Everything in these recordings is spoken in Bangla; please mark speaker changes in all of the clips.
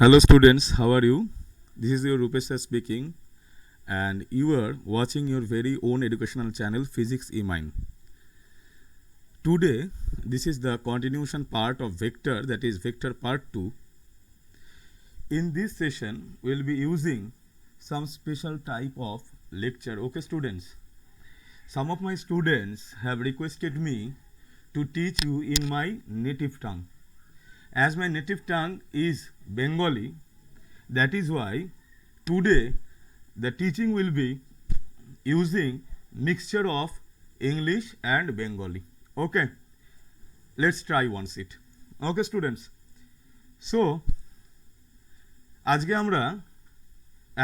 Speaker 1: Hello students, how are you? This is your Rupesh sir speaking and you are watching your very own educational channel Physics E-Mind. Today, this is the continuation part of vector, that is vector part 2. In this session, we will be using some special type of lecture. Okay students, some of my students have requested me to teach you in my native tongue. As my native tongue is Bengali, that is why today the teaching will be using mixture of English and Bengali. Okay, let's try once it. Okay students, so আজকে আমরা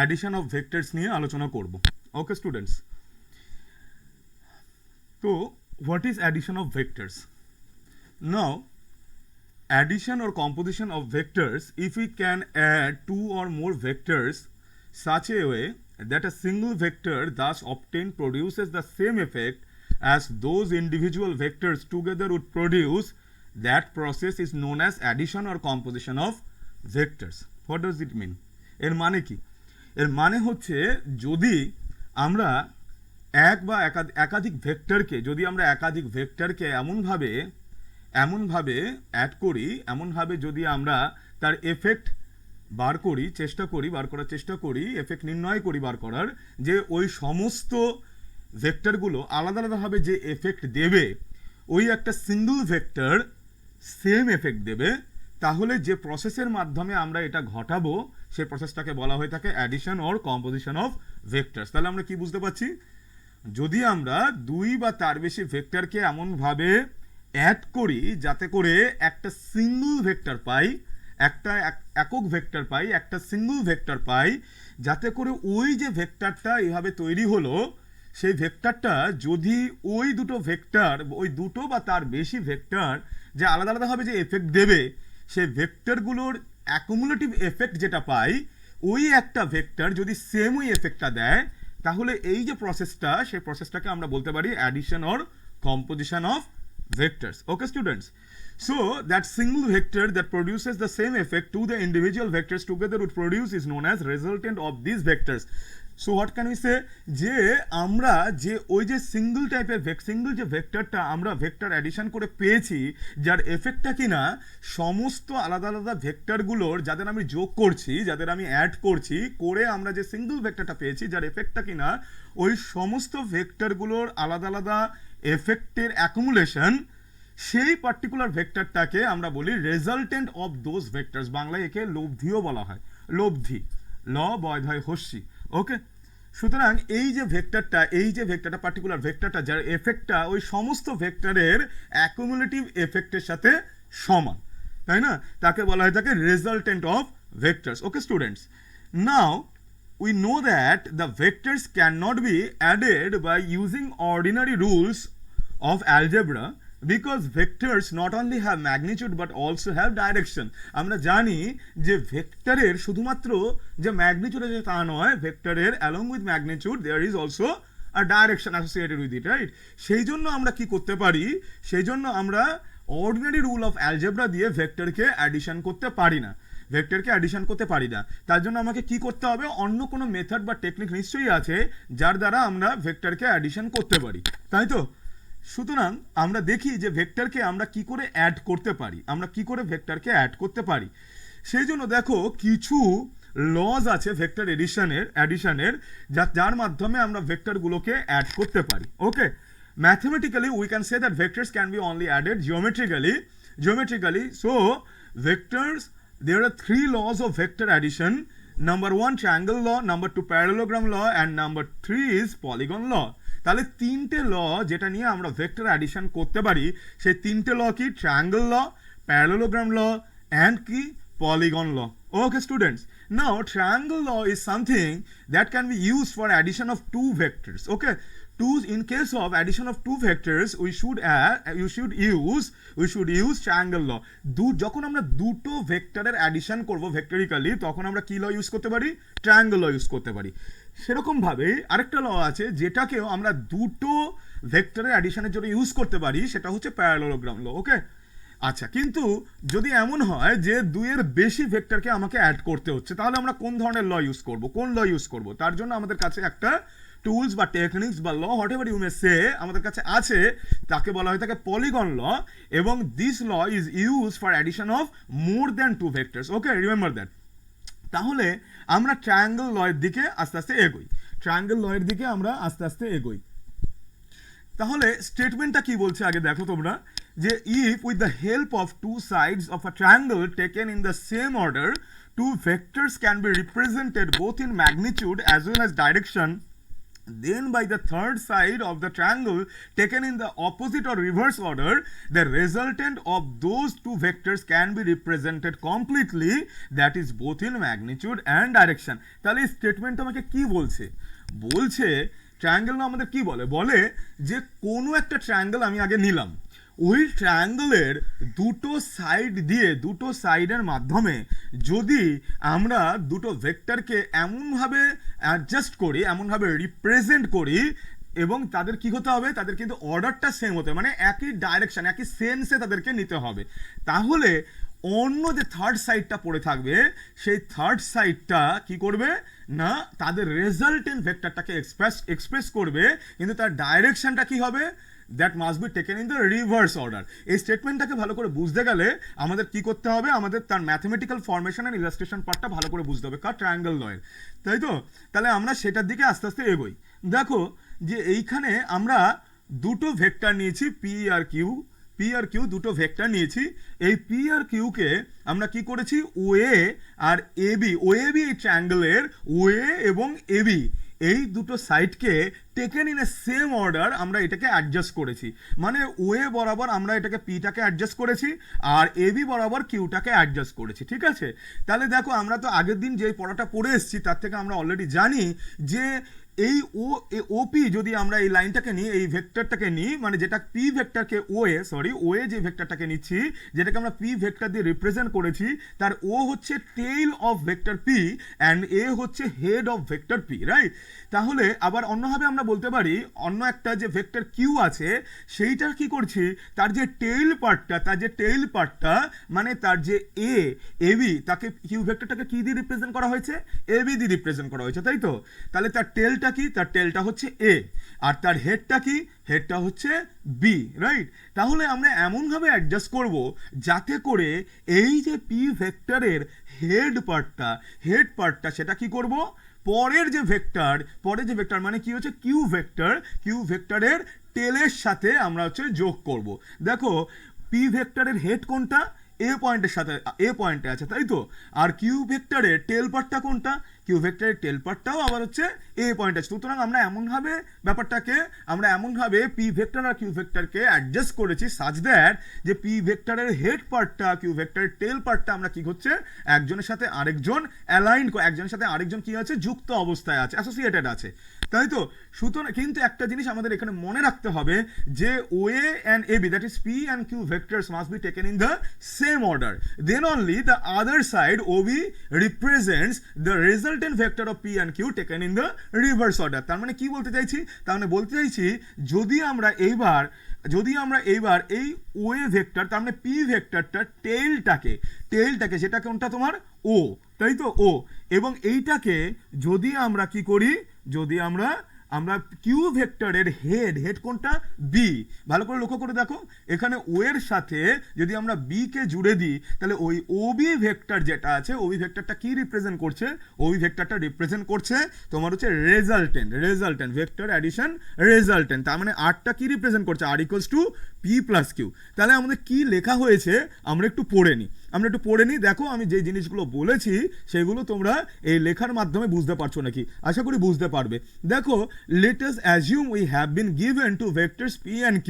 Speaker 1: addition of vectors নিয়ে আলোচনা করব. Okay students, so what is addition of vectors? Now addition or composition of vectors, if we can add two or more vectors such a way that a single vector thus obtained produces the same effect as those individual vectors together would produce, that process is known as addition or composition of vectors. What does it mean? এর মানে কি? এর মানে হচ্ছে যদি আমরা এক বা একাধিক ভেক্টরকে এমনভাবে অ্যাড করি, এমনভাবে যদি আমরা তার এফেক্ট বার করার চেষ্টা করি, এফেক্ট নির্ণয় করি বার করার, যে ওই সমস্ত ভেক্টরগুলো আলাদা আলাদাভাবে যে এফেক্ট দেবে, ওই একটা সিঙ্গল ভেক্টর সেম এফেক্ট দেবে, তাহলে যে প্রসেসের মাধ্যমে আমরা এটা ঘটাবো সেই প্রসেসটাকে বলা হয়ে থাকে addition or composition of vectors. তাহলে আমরা কি বুঝতে পারছি? যদি আমরা দুই বা তার বেশি ভেক্টরকে এমনভাবে অ্যাড করি যাতে করে একটা সিঙ্গল ভেক্টর পাই, একটা একক ভেক্টর পাই, একটা সিঙ্গল ভেক্টর পাই, যাতে করে ওই যে ভেক্টরটা এইভাবে তৈরি হলো, সেই ভেক্টরটা যদি ওই দুটো বা তার বেশি ভেক্টর যে আলাদা আলাদাভাবে যে এফেক্ট দেবে, সেই ভেক্টরগুলোর অ্যাকুমুলেটিভ এফেক্ট যেটা পাই, ওই একটা ভেক্টর যদি সেম ওই এফেক্টটা দেয়, তাহলে এই যে প্রসেসটা, সেই প্রসেসটাকে আমরা বলতে পারি addition or composition of vectors. Okay students, so that single vector that produces the same effect to the individual vectors together would produce is known as resultant of these vectors. So what can we say? যে আমরা যে ওই যে সিঙ্গল যে ভেক্টরটা আমরা ভেক্টর অ্যাডিশন করে পেয়েছি, যার এফেক্টটা কিনা সমস্ত আলাদা আলাদা ভেক্টরগুলোর যাদের আমি যোগ করছি, যাদের আমি অ্যাড করছি, করে আমরা যে সিঙ্গল ভেক্টরটা পেয়েছি যার এফেক্টটা কিনা ওই সমস্ত ভেক্টরগুলোর আলাদা আলাদা এফেক্টের অ্যাকুমুলেশন, সেই পার্টিকুলার ভেক্টরটাকে আমরা বলি রেজাল্টেন্ট অফ দোজ ভেক্টরস। বাংলায় একে লব্ধিও বলা হয়, লব্ধি, ল বয় ধয় হস্যি। ওকে, সুতরাং এই যে ভেক্টরটা পার্টিকুলার ভেক্টরটা যার এফেক্টটা ওই সমস্ত ভেক্টরের অ্যাকুমুলেটিভ এফেক্টের সাথে সমান, তাই না, তাকে বলা হয় থাকে resultant of vectors. Okay students, now we know that the vectors cannot be added by using ordinary rules of algebra because vectors not only have magnitude but also have direction. আমরা জানি যে ভেক্টরের শুধুমাত্র যে ম্যাগনিটিউড আছে তা নয়, ভেক্টরের along with magnitude there is also a direction associated with it, right? সেই জন্য আমরা কি করতে পারি? সেই জন্য আমরা অর্ডিনারি রুল অফ অ্যালজেব্রা দিয়ে ভেক্টরকে অ্যাডিশন করতে পারি না, তার জন্য আমাকে কি করতে হবে? অন্য কোনো মেথড বা টেকনিক নিশ্চয়ই আছে যার দ্বারা আমরা ভেক্টরকে অ্যাডিশন করতে পারি, তাই তো? সুতরাং আমরা দেখি যে ভেক্টরকে আমরা কি করে অ্যাড করতে পারি, সেই জন্য দেখো কিছু লজ আছে ভেক্টর অ্যাডিশনের যার মাধ্যমে আমরা ভেক্টরগুলোকে অ্যাড করতে পারি। Okay, mathematically we can say that vectors can be only added geometrically. So vectors, there are three laws of vector addition. Number 1 triangle law, number 2 parallelogram law and number 3 is polygon law. তাহলে তিনটে ল যেটা নিয়ে আমরা ভেক্টর অ্যাডিশন করতে পারি, সেই তিনটে ল কি? Triangle law, parallelogram law and কি? Polygon law. Okay students, now triangle law is something that can be used for addition of two vectors. Okay, in case of addition of two vectors we should use triangle law. যখন আমরা দুটো ভেক্টরের অ্যাডিশন করব ভেক্টরিক্যালি, তখন আমরা কি ল ইউজ করতে পারি? ট্রায়াঙ্গল ল ইউজ করতে পারি। সেরকম ভাবে আরেকটা ল আছে যেটাকেও আমরা দুটো ভেক্টরের অ্যাডিশনের জন্য ইউজ করতে পারি, সেটা হচ্ছে প্যারালোগ্রাম ল। ওকে, আচ্ছা, কিন্তু যদি এমন হয় যে দুইয়ের বেশি ভেক্টরকে আমাকে অ্যাড করতে হচ্ছে, তাহলে আমরা কোন ধরনের ল ইউজ করব, কোন ল ইউজ করব? তার জন্য আমাদের কাছে একটা টুলস বা টেকনিক্স বা law whatever you may say আমাদের কাছে আছে, তাকে বলা হয় থাকে পলিগন ল, এবং this law is use for addition of more than two vectors. Okay, remember that. তাহলে আমরা ট্রায়াঙ্গেল লয়ের দিকে আস্তে আস্তে এগোই, ট্রায়াঙ্গেল লয়ের দিকে আমরা আস্তে আস্তে এগোই। তাহলে স্টেটমেন্টটা কি বলছে আগে দেখো তোমরা, যে if with the help of two sides of a triangle taken in the same order, two vectors can be represented both in magnitude as well as direction, then by the third side of the triangle taken in the opposite or reverse order, the resultant of those two vectors can be represented completely, that is both in magnitude and direction. তাহলে এই স্টেটমেন্ট আমাকে কি বলছে? বলছে ট্রায়াঙ্গেল না আমাদের কি বলে, বলে যে কোনো একটা ট্রায়াঙ্গেল আমি আগে নিলাম, ওই ট্রায়াঙ্গেলের দুটো সাইড দিয়ে, দুটো সাইডের মাধ্যমে যদি আমরা দুটো ভেক্টরকে এমনভাবে অ্যাডজাস্ট করি, এমনভাবে রিপ্রেজেন্ট করি, এবং তাদের কি হতে হবে, তাদের কিন্তু অর্ডারটা সেম হতে হবে, মানে একই ডাইরেকশন, একই সেন্সে তাদেরকে নিতে হবে। তাহলে অন্য যে থার্ড সাইডটা পড়ে থাকবে, সেই থার্ড সাইডটা কি করবে না, তাদের রেজাল্টেন্ট ভেক্টরটাকে এক্সপ্রেস করবে, কিন্তু তার ডাইরেকশনটা কি হবে, that must be taken in the reverse order. এই স্টেটমেন্টটাকে ভালো করে বুঝতে গেলে আমাদের কি করতে হবে, আমাদের তার ম্যাথমেটিক্যাল ফর্মেশন অ্যান্ড ইলাস্ট্রেশন পার্টটা ভালো করে বুঝতে হবে, কার ট্রায়াঙ্গেল লয়ের, তাই তো? তাহলে আমরা সেটার দিকে আস্তে আস্তে এগোই। দেখো যে এইখানে আমরা দুটো ভেক্টর নিয়েছি, পি আর কিউ দুটো ভেক্টর নিয়েছি। এই পি আর কিউকে আমরা কি করেছি, ওএ আর এবি, ওএবি এই ট্রায়াঙ্গেলের ওএ এবং এবি এই দুটো সাইডকে taken in a same order আমরা এটাকে অ্যাডজাস্ট করেছি, মানে ওএ বরাবর আমরা এটাকে পিটাকে অ্যাডজাস্ট করেছি, আর এবি বরাবর কিউটাকে অ্যাডজাস্ট করেছি, ঠিক আছে? তাহলে দেখো আমরা তো আগের দিন যে পড়াটা পড়ে এসেছি তার থেকে আমরা অলরেডি জানি যে এই ওপি যদি আমরা এই লাইনটাকে নিই, এই ভেক্টরটাকে নিই, মানে যেটা পি ভেক্টরকে ওএ যে ভেক্টরটাকে নিচ্ছি, যেটাকে আমরা পি ভেক্টর দিয়ে রিপ্রেজেন্ট করেছি, তার ও হচ্ছে tail of vector P and A হচ্ছে head of vector P, right? তাহলে আবার অন্যভাবে আমরা বলতে পারি, অন্য একটা যে ভেক্টর কিউ আছে সেইটা কি করছি, তার যে টেইল পার্টটা মানে তার যে এবি, তাকে কিউ ভেক্টরটাকে কি দিয়ে রিপ্রেজেন্ট করা হয়েছে, এবি দিয়ে রিপ্রেজেন্ট করা হয়েছে, তাই তো? তাহলে তার টেলটা কি, তার টেলটা হচ্ছে এ, আর তার হেডটা কি, হেডটা হচ্ছে বি, রাইট? তাহলে আমরা এমনভাবে অ্যাডজাস্ট করব যাতে করে এই যে পি ভেক্টরের হেড পার্টটা সেটা কি করব, পরের যে ভেক্টর মানে কি হচ্ছে কিউ ভেক্টরের টেলের সাথে আমরা হচ্ছে যোগ করব। দেখো পি ভেক্টরের হেড কোনটা, এ পয়েন্টে আছে, তাই তো? আর কিউ ভেক্টরের টেল পার্টটা কোনটা, কিউ ভেক্টরের টেল পার্টটাও আবার হচ্ছে এ পয়েন্টে আছে। সুতরাং আমরা এমনভাবে পি ভেক্টর আর কিউ ভেক্টরকে অ্যাডজাস্ট করেছি সাচ দ্যাট যে পি ভেক্টরের হেড পার্টটা, কিউ ভেক্টরের টেল পার্টটা আমরা কি হচ্ছে একজনের সাথে আরেকজন একজনের সাথে আরেকজন কি আছে, যুক্ত অবস্থায় আছে, অ্যাসোসিয়েটেড আছে, তাই তো? সুতরাং কিন্তু একটা জিনিস আমাদের এখানে মনে রাখতে হবে যে OA and AB, that is P and Q vectors must be taken in the same order, then only the other side OB represents the resultant vector of P and Q taken in the reverse order. তার মানে কি বলতে চাইছি, তার মানে বলতে চাইছি যদি আমরা এইবার এই ওএ ভেক্টর, তার মানে পি ভেক্টরটা টেইলটাকে যেটা কোনটা তোমার ও, তাই তো? ও, এবং এইটাকে যদি আমরা কি করি, যদি আমরা কিউ ভেক্টরের হেড কোনটা, বি, ভালো করে লক্ষ্য করে দেখো, এখানে ও এর সাথে যদি আমরা বি কে জুড়ে দিই, তাহলে ওই ওবি ভেক্টর যেটা আছে, ওবি ভেক্টরটা কি রিপ্রেজেন্ট করছে, ওবি ভেক্টরটা রিপ্রেজেন্ট করছে তোমার হচ্ছে রেজাল্টেন্ট ভেক্টর অ্যাডিশন রেজাল্টেন্ট। তার মানে আরটা কি রিপ্রেজেন্ট করছে, R equals to P plus Q. তাহলে আমাদের কি লেখা হয়েছে আমরা একটু পড়ে নিই। দেখো আমি যে জিনিসগুলো বলেছি সেগুলো তোমরা এই লেখার মাধ্যমে বুঝতে পারছো নাকি, আশা করি বুঝতে পারবে। দেখো, let us assume we have been given two vectors p and q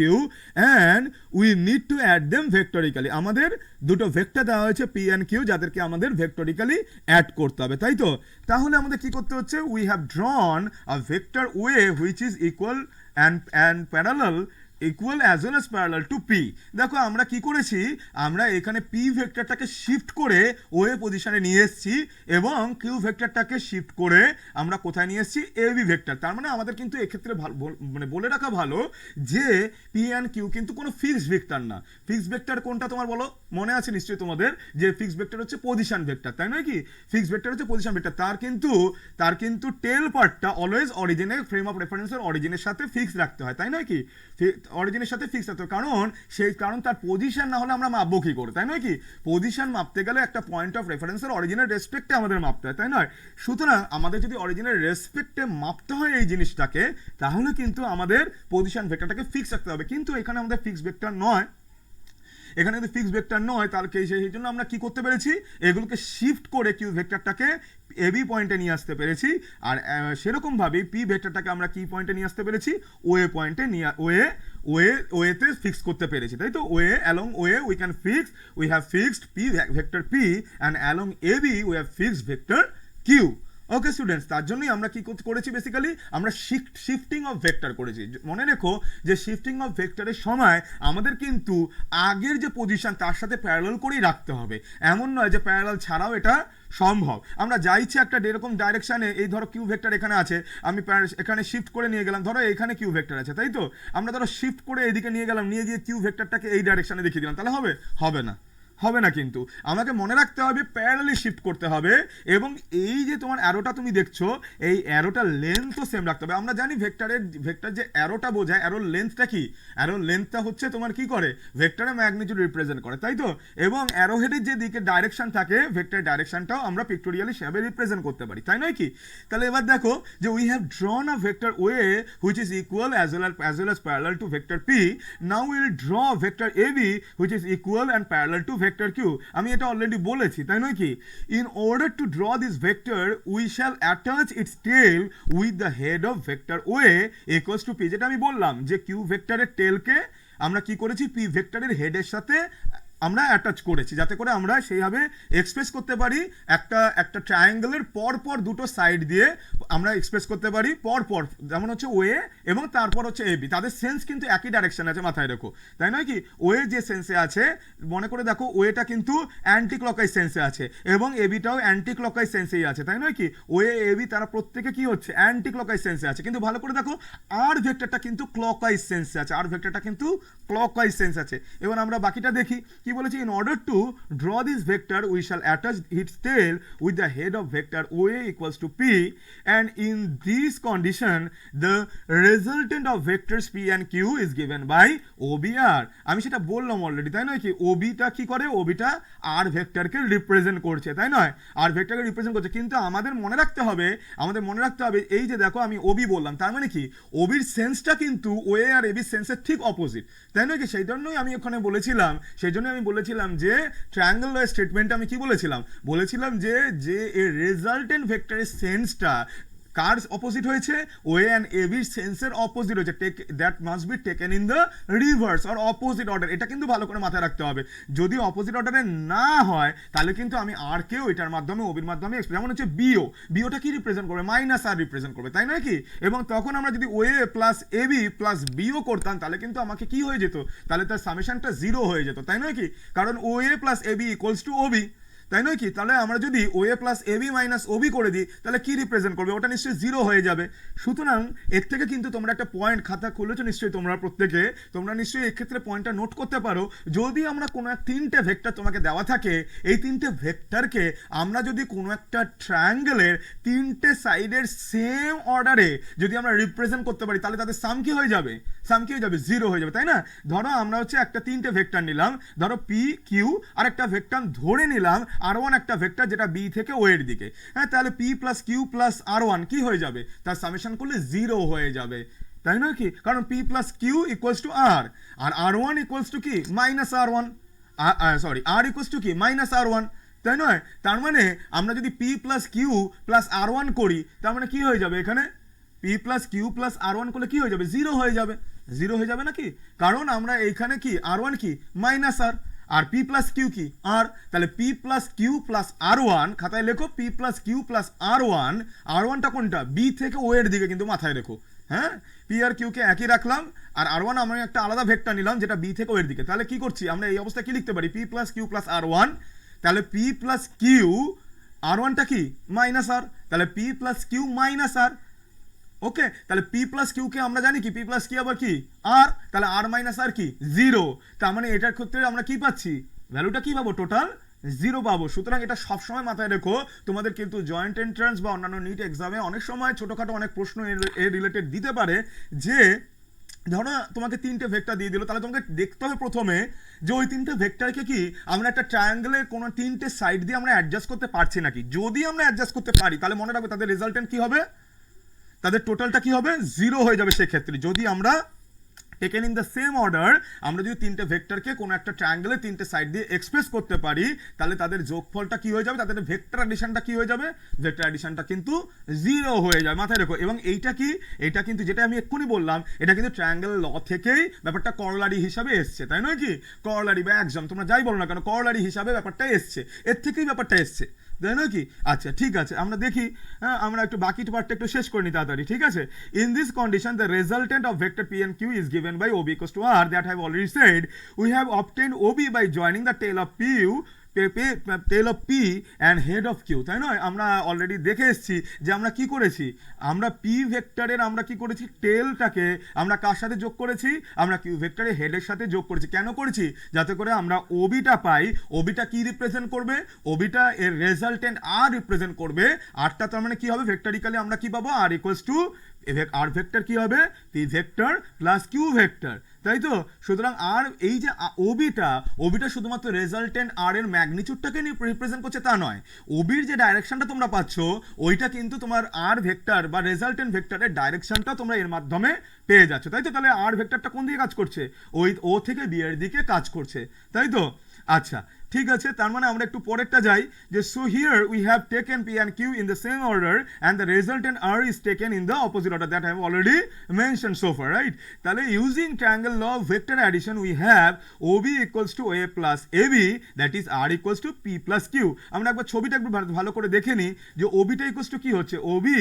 Speaker 1: and we need to add them vectorically. আমাদের দুটো ভেক্টর দেওয়া হয়েছে p and q, যাদেরকে আমাদের ভেক্টরিক্যালি অ্যাড করতে হবে, তাই তো? তাহলে আমাদের কি করতে হচ্ছে, we have drawn a vector a which is equal and parallel equal as well as parallel two P. দেখো আমরা কি করেছি, আমরা এখানে পি ভেক্টরটাকে শিফট করে ওয়ে পজিশনে নিয়ে এসেছি এবং কিউ ভেক্টরটাকে শিফট করে আমরা কোথায় নিয়ে এসেছি, এ বি ভেক্টর। তার মানে আমাদের কিন্তু এক্ষেত্রে মানে বলে রাখা ভালো যে পি অ্যান্ড কিউ কিন্তু কোনো ফিক্সড ভেক্টর না। ফিক্সড ভেক্টর কোনটা তোমার বলো, মনে আছে নিশ্চয়ই তোমাদের যে ফিক্সড ভেক্টর হচ্ছে পজিশন ভেক্টর, তাই নয় কি? ফিক্সড ভেক্টর হচ্ছে পজিশন ভেক্টর, তার কিন্তু টেল পার্টটা অলওয়েজ অরিজিনের ফ্রেম অফ রেফারেন্সের অরিজিনের সাথে ফিক্স রাখতে হয়, তাই নয় কি? অরিজিনের সাথে ফিক্স রাখতে হয়, কারণ তার পজিশন না হলে আমরা মাপবো কি করে, তাই নয় কি? পজিশন মাপতে গেলে একটা পয়েন্ট অফ রেফারেন্সের অরিজিনের রেসপেক্টে আমাদের মাপতে হয়, তাই নয়? সুতরাং আমাদের যদি অরিজিনের রেসপেক্টে মাপতে হয় এই জিনিসটাকে, তাহলে কিন্তু আমাদের পজিশন ভেক্টরটাকে ফিক্স রাখতে হবে। কিন্তু এখানে আমাদের ফিক্স ভেক্টর নয়, এখানে যদি ফিক্স ভেক্টর নয়, তাহলে সেই জন্য আমরা কি করতে পেরেছি, এগুলোকে শিফট করে কিউ ভেক্টরটাকে এবি পয়েন্টে নিয়ে আসতে পেরেছি। আর সেরকম ভাবে পি ভেক্টরটাকে আমরা কি পয়েন্টে নিয়ে আসতে পেরেছি, ওয়ে পয়েন্টে নিয়ে ওয়েতে ফিক্স করতে পেরেছি, তাই তো? OA along OA we can fix, we have fixed P vector P and along AB we have fixed vector Q. Okay students, তার জন্যই আমরা কি করেছি, বেসিক্যালি আমরা শিফটিং অফ ভেক্টর করেছি। মনে রেখো যে শিফটিং অফ ভেক্টরের সময় আমাদের কিন্তু আগের যে পজিশন তার সাথে প্যারালাল করেই রাখতে হবে, এমন নয় যে প্যারালাল ছাড়াও এটা সম্ভব। আমরা যা ইচ্ছে একটা এরকম ডাইরেকশনে, এই ধরো কিউ ভেক্টর এখানে আছে, আমি এখানে শিফট করে নিয়ে গেলাম, ধরো এখানে কিউ ভেক্টর আছে, তাই তো? আমরা ধরো শিফট করে এদিকে নিয়ে গেলাম, নিয়ে গিয়ে কিউ ভেক্টরটাকে এই ডাইরেকশনে দেখিয়ে দিলাম, তাহলে হবে না, হবে না। কিন্তু আমাকে মনে রাখতে হবে প্যারালালি শিফট করতে হবে, এবং এই যে তোমার অ্যারোটা তুমি দেখছো, এই অ্যারোটার লেন্থও সেম রাখতে হবে। আমরা জানি ভেক্টর যে অ্যারোটা বোঝায়, অ্যারোর লেন্থটা কি? অ্যারোর লেন্থটা হচ্ছে তোমার কি করে, ভেক্টরের ম্যাগনিটিউড রিপ্রেজেন্ট করে, তাই তো? এবং অ্যারোহেডের যে দিকে ডাইরেকশন থাকে, ভেক্টর ডাইরেকশনটাও আমরা পিক্টোরিয়ালি সেভাবে রিপ্রেজেন্ট করতে পারি, তাই নয় কি? তাহলে এবার দেখো যে we have drawn a vector OA which is equal as well as parallel to vector P. Now will draw vector AB which is equal and parallel to vector Q. আমি এটা অলরেডি বলেছি, তাই নয় কি? In order to draw this vector we shall attach its tail with the head of vector OA equals to P. যেটা আমি বললাম যে কিউ ভেক্টরের টেলকে আমরা কি করেছি, পি ভেক্টরের হেডের সাথে আমরা অ্যাটাচ করেছি, যাতে করে আমরা সেইভাবে এক্সপ্রেস করতে পারি একটা ট্রায়াঙ্গেলের পর দুটো সাইড দিয়ে আমরা এক্সপ্রেস করতে পারি পর, যেমন হচ্ছে ওয়ে এবং তারপর হচ্ছে এবি। তাদের সেন্স কিন্তু একই ডাইরেকশন আছে, মাথায় রেখো, তাই নয় কি? ওয়ে যে সেন্সে আছে, মনে করে দেখো ওয়েটা কিন্তু অ্যান্টি ক্লকওয়াইজ সেন্সে আছে এবং এবিটাও অ্যান্টি ক্লকওয়াইজ সেন্সেই আছে, তাই নয় কি? ওয়ে এবি তারা প্রত্যেকে কি হচ্ছে, অ্যান্টি ক্লকওয়াইজ সেন্সে আছে। কিন্তু ভালো করে দেখো আর ভেক্টরটা কিন্তু ক্লকওয়াইজ সেন্সে আছে, ক্লকওয়াইজ সেন্স আছে। এবার আমরা বাকিটা দেখি কি বলেছি। In order to draw this vector we shall attach its tail with the head of vector OA equals to P, and in this condition the resultant of vectors P and Q is given by OBR. আমি সেটা বললাম অলরেডি, তাই নয় কি? ওবিটা কি করে, ওবিটা আর ভেক্টরকে রিপ্রেজেন্ট করছে, তাই নয়? আর ভেক্টরকে রিপ্রেজেন্ট করছে, কিন্তু আমাদের মনে রাখতে হবে এই যে দেখো আমি ওবি বললাম, তার মানে কি ওবির সেন্সটা কিন্তু ওয়ে আর এবির সেন্সের ঠিক অপোজিট, তাই নয় কি? সেই জন্যই আমি ওখানে বলেছিলাম যে ট্রায়াঙ্গেল স্টেটমেন্টে আমি কি বলেছিলাম যে এর রেজাল্টেন্ট ভেক্টরের সেন্সটা কার অপোজিট হয়েছে, ওয়ে অ্যান্ড এবির সেন্সের অপোজিট হয়েছে। That must be taken in the reverse or opposite order. এটা কিন্তু ভালো করে মাথায় রাখতে হবে। যদি অপোজিট অর্ডারে না হয়, তাহলে কিন্তু আমি আর কেও এটার মাধ্যমে ওবির মাধ্যমে, যেমন হচ্ছে বিওটা কি রিপ্রেজেন্ট করবে, মাইনাস আর রিপ্রেজেন্ট করবে, তাই নয় কি? এবং তখন আমরা যদি OA plus AB plus BO করতাম, তাহলে কিন্তু আমাকে কি হয়ে যেত, তাহলে তার সামেশনটা 0 হয়ে যেত, তাই নয় কি? কারণ OA plus AB equals to OB, তাই নয় কি? তাহলে আমরা যদি OA plus AB minus OB করে দিই, তাহলে কি রিপ্রেজেন্ট করবে, ওটা নিশ্চয়ই 0 হয়ে যাবে। সুতরাং এর থেকে কিন্তু তোমরা একটা পয়েন্ট, খাতা খুলেছো নিশ্চয়ই তোমরা প্রত্যেকে, তোমরা নিশ্চয়ই এক্ষেত্রে পয়েন্টটা নোট করতে পারো। যদি আমরা কোনো তিনটে ভেক্টর তোমাকে দেওয়া থাকে, এই তিনটে ভেক্টরকে আমরা যদি কোনো একটা ট্রায়াঙ্গেলের তিনটে সাইডের সেম অর্ডারে যদি আমরা রিপ্রেজেন্ট করতে পারি, তাহলে তাদের সাম কি হয়ে যাবে, 0 হয়ে যাবে, তাই না? ধরো আমরা হচ্ছে একটা তিনটে ভেক্টর নিলাম, ধরো পি কিউ, আর একটা ভেক্টর ধরে নিলাম R1, একটা ভেক্টর যেটা বি থেকে ও এর দিকে, হ্যাঁ? তাহলে P plus Q plus R1 কি হয়ে যাবে, তার সামেশন করলে 0 হয়ে যাবে, তাই না কি? কারণ P plus Q equals to R R1 equals to কি, minus R1, R equals to কি, মাইনাস R1, তাই নয়? তার মানে আমরা যদি P plus Q plus R1 করি, তার মানে কি হয়ে যাবে, এখানে P plus Q plus R1 করলে কি হয়ে যাবে, 0 হয়ে যাবে নাকি? কারণ আমরা এইখানে কি R1 কি, মাইনাস আর পি প্লাস কিউ কি, আর। তাহলে P plus Q plus R1, খাতায় লেখো পি প্লাস কিউ প্লাস R1টা কোনটা, বি থেকে ও এর দিকে, কিন্তু মাথায় রেখো, হ্যাঁ, পি আর কিউকে একই রাখলাম, আর আর ওয়ান আমরা একটা আলাদা ভেক্টর নিলাম যেটা বি থেকে ওয়ের দিকে। তাহলে কি করছি আমরা এই অবস্থায় কি লিখতে পারি, পি প্লাস কিউ প্লাস আর ওয়ান। তাহলে পি প্লাস কিউ, আর ওয়ানটা কি মাইনাস আর, তাহলে পি প্লাস কিউ মাইনাস আর। ওকে, তাহলে পি প্লাস কিউকে আমরা জানি কি পি প্লাস কি আবার কি আর, তাহলে আর মাইনাস আর কি জিরো। তার মানে এটার ক্ষেত্রে আমরা কি পাচ্ছি, ভ্যালুটা কি পাবো, টোটাল জিরো পাবো। সুতরাং এটা সবসময় মাথায় রেখো, তোমাদের কিন্তু জয়েন্ট এন্ট্রান্স বা অন্যান্য নিট এক্সামে অনেক সময় ছোটোখাটো অনেক প্রশ্ন এর রিলেটেড দিতে পারে। যে ধরো তোমাকে তিনটে ভেক্টর দিয়ে দিল, তাহলে তোমাকে দেখতে হবে প্রথমে যে ওই তিনটে ভেক্টরকে কি আমরা একটা ট্রায়াঙ্গেলের কোনো তিনটে সাইড দিয়ে আমরা অ্যাডজাস্ট করতে পারছি নাকি। যদি আমরা অ্যাডজাস্ট করতে পারি তাহলে মনে রাখবে তাদের রেজাল্টেন্ট কি হবে, তাদের টোটালটা কি হবে, জিরো হয়ে যাবে। সেক্ষেত্রে যদি আমরা taken in the same order, আমরা যদি তিনটে ভেক্টরকে কোনো একটা ট্রায়াঙ্গেলের তিনটে সাইড দিয়ে এক্সপ্রেস করতে পারি, তাহলে তাদের যোগফলটা কি হয়ে যাবে, তাদের ভেক্টর অ্যাডিশনটা কি হয়ে যাবে, ভেক্টর অ্যাডিশনটা কিন্তু জিরো হয়ে যাবে। মাথায় রেখো। এবং এইটা কি, এটা কিন্তু যেটা আমি এক্ষুনি বললাম, এটা কিন্তু ট্রায়াঙ্গেল ল থেকেই ব্যাপারটা করলারি হিসাবে এসছে, তাই নয় কি, করলারি বা একজাম তোমরা যাই বলো না কেন, করলারি হিসাবে ব্যাপারটা এসছে, এর থেকেই ব্যাপারটা এসছে, তাই নয় কি। আচ্ছা ঠিক আছে, আমরা দেখি, আমরা একটু বাকি পার্টটা একটু শেষ করে নিই তাড়াতাড়ি, ঠিক আছে। In this condition the resultant of vector P and Q is given by OB equals to R, that I have already said. We have obtained OB by joining the tail of tail of P and head of Q, তাই নয়। আমরা অলরেডি দেখে এসেছি যে আমরা কি করেছি, আমরা পি ভেক্টরের আমরা কি করেছি, টেলটাকে আমরা কার সাথে যোগ করেছি, আমরা কিউ ভেক্টরের হেডের সাথে যোগ করেছি। কেন করেছি, যাতে করে আমরা ওবিটা পাই। ওবিটা কি রিপ্রেজেন্ট করবে, ওবিটা এর রেজাল্টেন্ট আর রিপ্রেজেন্ট করবে। আরটা তার মানে কি হবে, ভেক্টরিক্যালি আমরা কি পাবো, R equals to R vector কি হবে, P vector plus Q vector, তাই তো। সুতরাং আর এই যে ওবিটা শুধুমাত্র রেজাল্টেন্ট আর এর ম্যাগনিটিউডটাকে রিপ্রেজেন্ট করছে তা নয়, ওবির যে ডাইরেকশনটা তোমরা পাচ্ছ ওইটা কিন্তু তোমার আর ভেক্টর বা রেজাল্টেন্ট ভেক্টরের ডাইরেকশনটা তোমরা এর মাধ্যমে পেয়ে যাচ্ছ, তাই তো। তাহলে আর ভেক্টরটা কোন দিকে কাজ করছে, ওই ও থেকে বি এর দিকে কাজ করছে, তাই তো। আচ্ছা ঠিক আছে, তার মানে আমরা একটু পরেরটা যাই যে so here we have taken P and Q in the same order and the resultant R is taken in the opposite order, that I have already mention so far, right. তাহলে using triangle law of vector addition we have OB equals to A plus AB, that is R equals to P plus Q. আমরা একবার ছবিটা একটু ভালো করে দেখে নিই যে ওবিটা ইকুয়ালস টু কি হচ্ছে, OB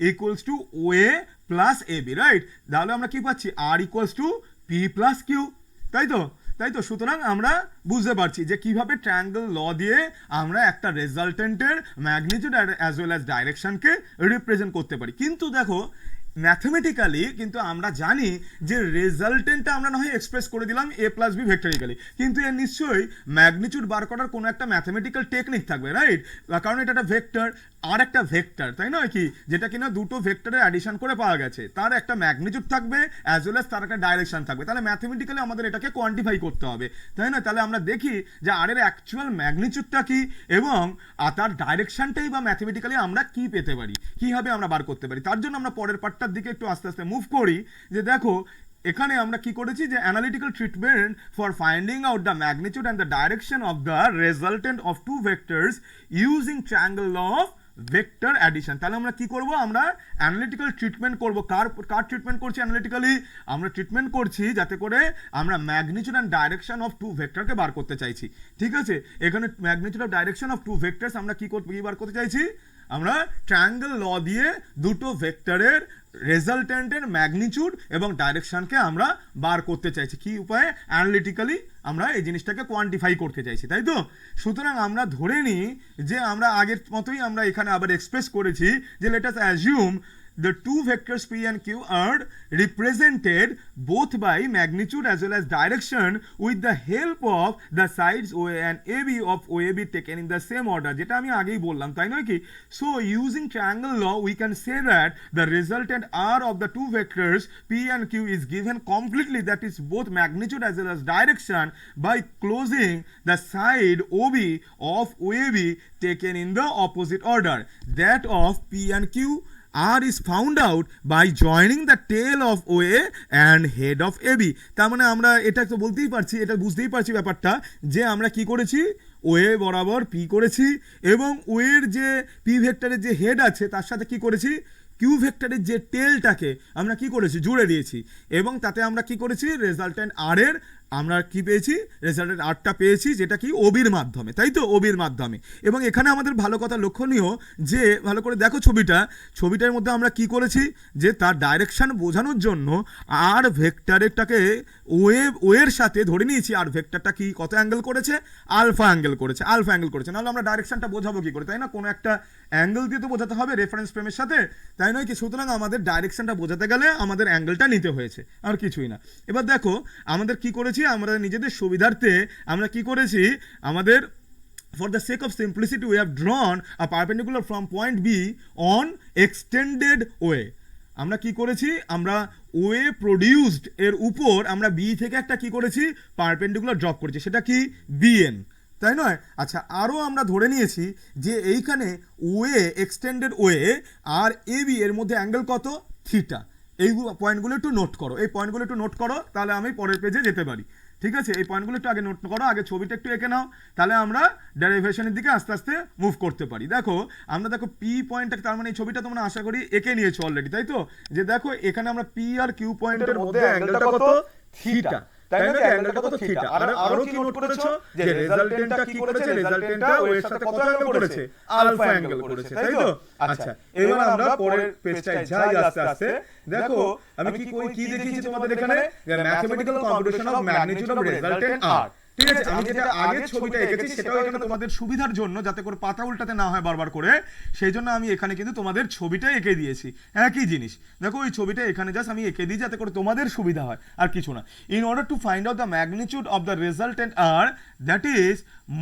Speaker 1: equals to O A plus AB, right. তাহলে আমরা কি পাচ্ছি, R equals to P plus Q, তাই তো। সুতরাং আমরা বুঝতে পারছি যে কিভাবে ট্রায়াঙ্গেল ল দিয়ে আমরা একটা রেজাল্টেন্টের ম্যাগনিটিউড অ্যাজ ওয়েল অ্যাজ ডাইরেকশনকে রিপ্রেজেন্ট করতে পারি। কিন্তু দেখো ম্যাথমেটিক্যালি কিন্তু আমরা জানি যে রেজাল্টেন্টটা আমরা না হয় এক্সপ্রেস করে দিলাম এ প্লাস বি ভেক্টরিক্যালি, কিন্তু এর নিশ্চয়ই ম্যাগনিটিউড বার করার কোনো একটা ম্যাথমেটিক্যাল টেকনিক থাকবে, রাইট। কারণ এটা একটা ভেক্টর আর একটা ভেক্টর, তাই নয় কি, যেটা কিনা দুটো ভেক্টরের অ্যাডিশন করে পাওয়া গেছে, তার একটা ম্যাগনিটিউড থাকবে অ্যাজ ওয়েল অ্যাজ তার একটা ডাইরেকশন থাকবে। তাহলে ম্যাথমেটিক্যালি আমাদের এটাকে কোয়ান্টিফাই করতে হবে, তাই না। তাহলে আমরা দেখি যে আর এর অ্যাকচুয়াল ম্যাগনিটিউডটা কি এবং তার ডাইরেকশনটাই বা ম্যাথমেটিক্যালি আমরা কি পেতে পারি, কিভাবে আমরা বার করতে পারি। তার জন্য আমরা পরের পার্টটার দিকে একটু আস্তে আস্তে মুভ করি। যে দেখো এখানে আমরা কি করেছি, যে analytical treatment for finding out the magnitude and the direction of the resultant of two vectors using triangle law of vector addition. তাহলে আমরা কি করব, আমরা অ্যানালিটিক্যাল ট্রিটমেন্ট করব। কার ট্রিটমেন্ট করছি অ্যানালিটিক্যালি, আমরা ট্রিটমেন্ট করছি যাতে করে আমরা magnitude and direction of two ভেক্টরকে বার করতে চাইছি, ঠিক আছে। এখানে magnitude of direction of two vectors আমরা কি বার করতে চাইছি, আমরা ট্রায়াঙ্গেল ল দিয়ে দুটো ভেক্টরের রেজাল্টেন্টের ম্যাগনিটিউড এবং ডাইরেকশনকে আমরা বার করতে চাইছি। কি উপায়ে, অ্যানালিটিক্যালি আমরা এই জিনিসটাকে কোয়ান্টিফাই করতে চাইছি, তাই তো। সুতরাং আমরা ধরে নিই যে আমরা আগের মতোই আমরা এখানে আবার এক্সপ্রেস করেছি যে let us assume the two vectors P and Q are represented both by magnitude as well as direction with the help of the sides OA and AB of OAB taken in the same order, যেটা আমি আগেই বললাম, তাই নয় কি। So using triangle law we can say that the resultant R of the two vectors P and Q is given completely, that is both magnitude as well as direction, by closing the side OB of OAB taken in the opposite order, that of P and Q R is found out by joining the tail of OA and head of AB। তার মানে আমরা এটা তো বলতেই পারছি, এটা বুঝতেই পারছি ব্যাপারটা, যে আমরা কি করেছি, ওয়ে বরাবর পি করেছি এবং ওয়ের যে পি ভেক্টরের যে হেড আছে তার সাথে কি করেছি, কিউ ভেক্টরের যে টেলটাকে আমরা কি করেছি, জুড়ে দিয়েছি এবং তাতে আমরা কি করেছি, রেজাল্টেন্ট আর এর আমরা কি পেয়েছি, রেজাল্টেড আর্টটা পেয়েছি, যেটা কি ওবির মাধ্যমে, তাই তো, ওবির মাধ্যমে। এবং এখানে আমাদের ভালো কথা লক্ষণীয় যে ভালো করে দেখো ছবিটার মধ্যে আমরা কি করেছি, যে তার ডাইরেকশন বোঝানোর জন্য আর ভেক্টরটাকে ওয়ের সাথে ধরে নিয়েছি, আর ভেক্টরটা কি কত অ্যাঙ্গেল করেছে, আলফা অ্যাঙ্গেল করেছে, নাহলে আমরা ডাইরেকশনটা বোঝাবো কি করে, তাই না, কোনো একটা অ্যাঙ্গেল দিয়ে তো বোঝাতে হবে রেফারেন্স ফ্রেমের সাথে, তাই নয় কি? সুতরাং আমাদের ডাইরেকশনটা বোঝাতে গেলে আমাদের অ্যাঙ্গেলটা নিতে হয়েছে, আর কিছুই না। এবার দেখো আমাদের কি করেছি, আমরা নিজেদের সুবিধার্থে আমরা কি করেছি, আমাদের for the sake of simplicity we have drawn a perpendicular from point B on extended way. আমরা কি করেছি, আমরা ওয়ে প্রডিউসড এর উপর আমরা বি থেকে একটা কি করেছি, পারপেন্ডিকুলার ড্রপ করেছি, সেটা কি বিএন, তাই নয়? আচ্ছা, আরও আমরা ধরে নিয়েছি যে এইখানে way extended way R A B এর মধ্যে অ্যাঙ্গেল কত, থিটা। এই পয়েন্টগুলো একটু নোট করো, তাহলে আমি পরের পেজে যেতে পারি। ঠিক আছে, এই পয়েন্টগুলো একটু আগে নোট করো, আগে ছবিটা একটু এঁকে নাও, তাহলে আমরা ডেরিভেশনের দিকে আস্তে আস্তে মুভ করতে পারি। দেখো আমরা পি পয়েন্টটা, তার মানে এই ছবিটা তোমরা আশা করি এঁকে নিয়েছো অলরেডি, তাই তো? যে দেখো এখানে আমরা পি আর কিউ পয়েন্টের মধ্যে অ্যাঙ্গেলটা কত, থিটা, তাই না? অ্যাঙ্গেলটা কত, থিটা। আর আরো কি নোট করেছো, যে রেজাল্টেন্টটা কি করেছে, রেজাল্টেন্টটা ওয়ের সাথে কত অ্যাঙ্গেল করেছে, আলফা অ্যাঙ্গেল করেছে, তাই তো? আচ্ছা, এবার আমরা পরের পেজটায় যাই আস্তে আস্তে। দেখো আমি কি দেখিয়েছি তোমাদের এখানে, mathematical computation of magnitude of resultant R. ঠিক আছে, আমি যেটা আগের ছবিটা এঁকেছি সেটাও এখানে তোমাদের সুবিধার জন্য, যাতে করে পাতা উল্টাতে না হয় বারবার করে, সেই জন্য আমি এখানে কিন্তু তোমাদের ছবিটা এঁকে দিয়েছি, একই জিনিস। দেখো ওই ছবিটা এখানে জাস্ট আমি এঁকে দিই যাতে করে তোমাদের সুবিধা হয়, আর কিছু না। In order to find out the magnitude of the resultant R, that is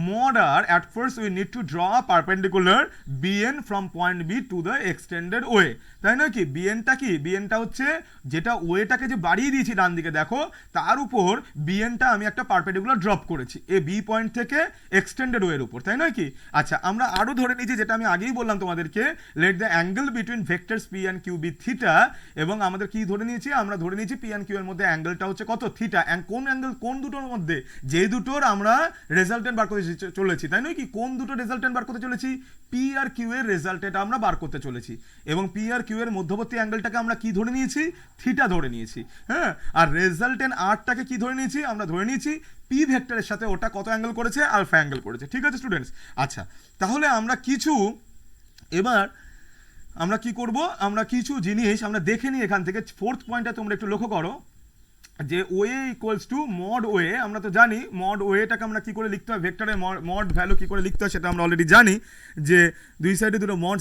Speaker 1: mod r, at first we need to draw a perpendicular bn from point b to the extended way, তাই না? কি বিএনটা কি, বিএনটা হচ্ছে যেটা ওয়েটাকে যে বাড়িয়ে দিয়েছি ডান দিকে, দেখো তার উপর বিএনটা আমি একটা পারপেন্ডিকুলার ড্রপ করেছি এ বি পয়েন্ট থেকে এক্সটেন্ডেড ওয়ের উপর, তাই নয় কি? আচ্ছা, আমরা আরো ধরে নিয়েছি, যেটা আমি আগেই বললাম তোমাদেরকে, let the angle between vectors P and Q be theta, এবং আমাদের কি ধরে নিয়েছি, আমরা ধরে নিয়েছি পি অ্যান্ড কিউ এর মধ্যে অ্যাঙ্গেলটা হচ্ছে কত, থিটা। কোন অ্যাঙ্গেল, কোন দুটোর মধ্যে, যেই দুটোর আমরা রেজাল্টেন্ট বার করতে চলেছি, তাই নয় কি? কোন দুটো রেজাল্টেন্ট বার করতে চলেছি, পি আর কিউ এর রেজাল্টেন্ট আমরা বার করতে চলেছি, এবং পি আর কিউ এর মধ্যবর্তী অ্যাঙ্গেলটাকে আমরা কি ধরে নিয়েছি, থিটা ধরে নিয়েছি, হ্যাঁ। আর রেজাল্টেন্ট আরটাকে কি ধরে নিয়েছি, আমরা ধরে নিয়েছি পি ভেক্টরের সাথে ওটা কত অ্যাঙ্গেল করেছে, আলফা অ্যাঙ্গেল করেছে। ঠিক আছে স্টুডেন্টস? আচ্ছা, তাহলে আমরা কিছু এবার আমরা কি করব, আমরা কিছু জিনিস আমরা দেখে নিই এখান থেকে। ফোর্থ পয়েন্টটা তোমরা একটু লক্ষ্য করো, যে way equals to mod way. আমরা তো জানি মড ওয়েটাকে আমরা কি করে লিখতে হয়, ভেক্টরের মড ভ্যালু কি করে লিখতে হয় সেটা আমরা অলরেডি জানি, যে দুই সাইডে দুটো মড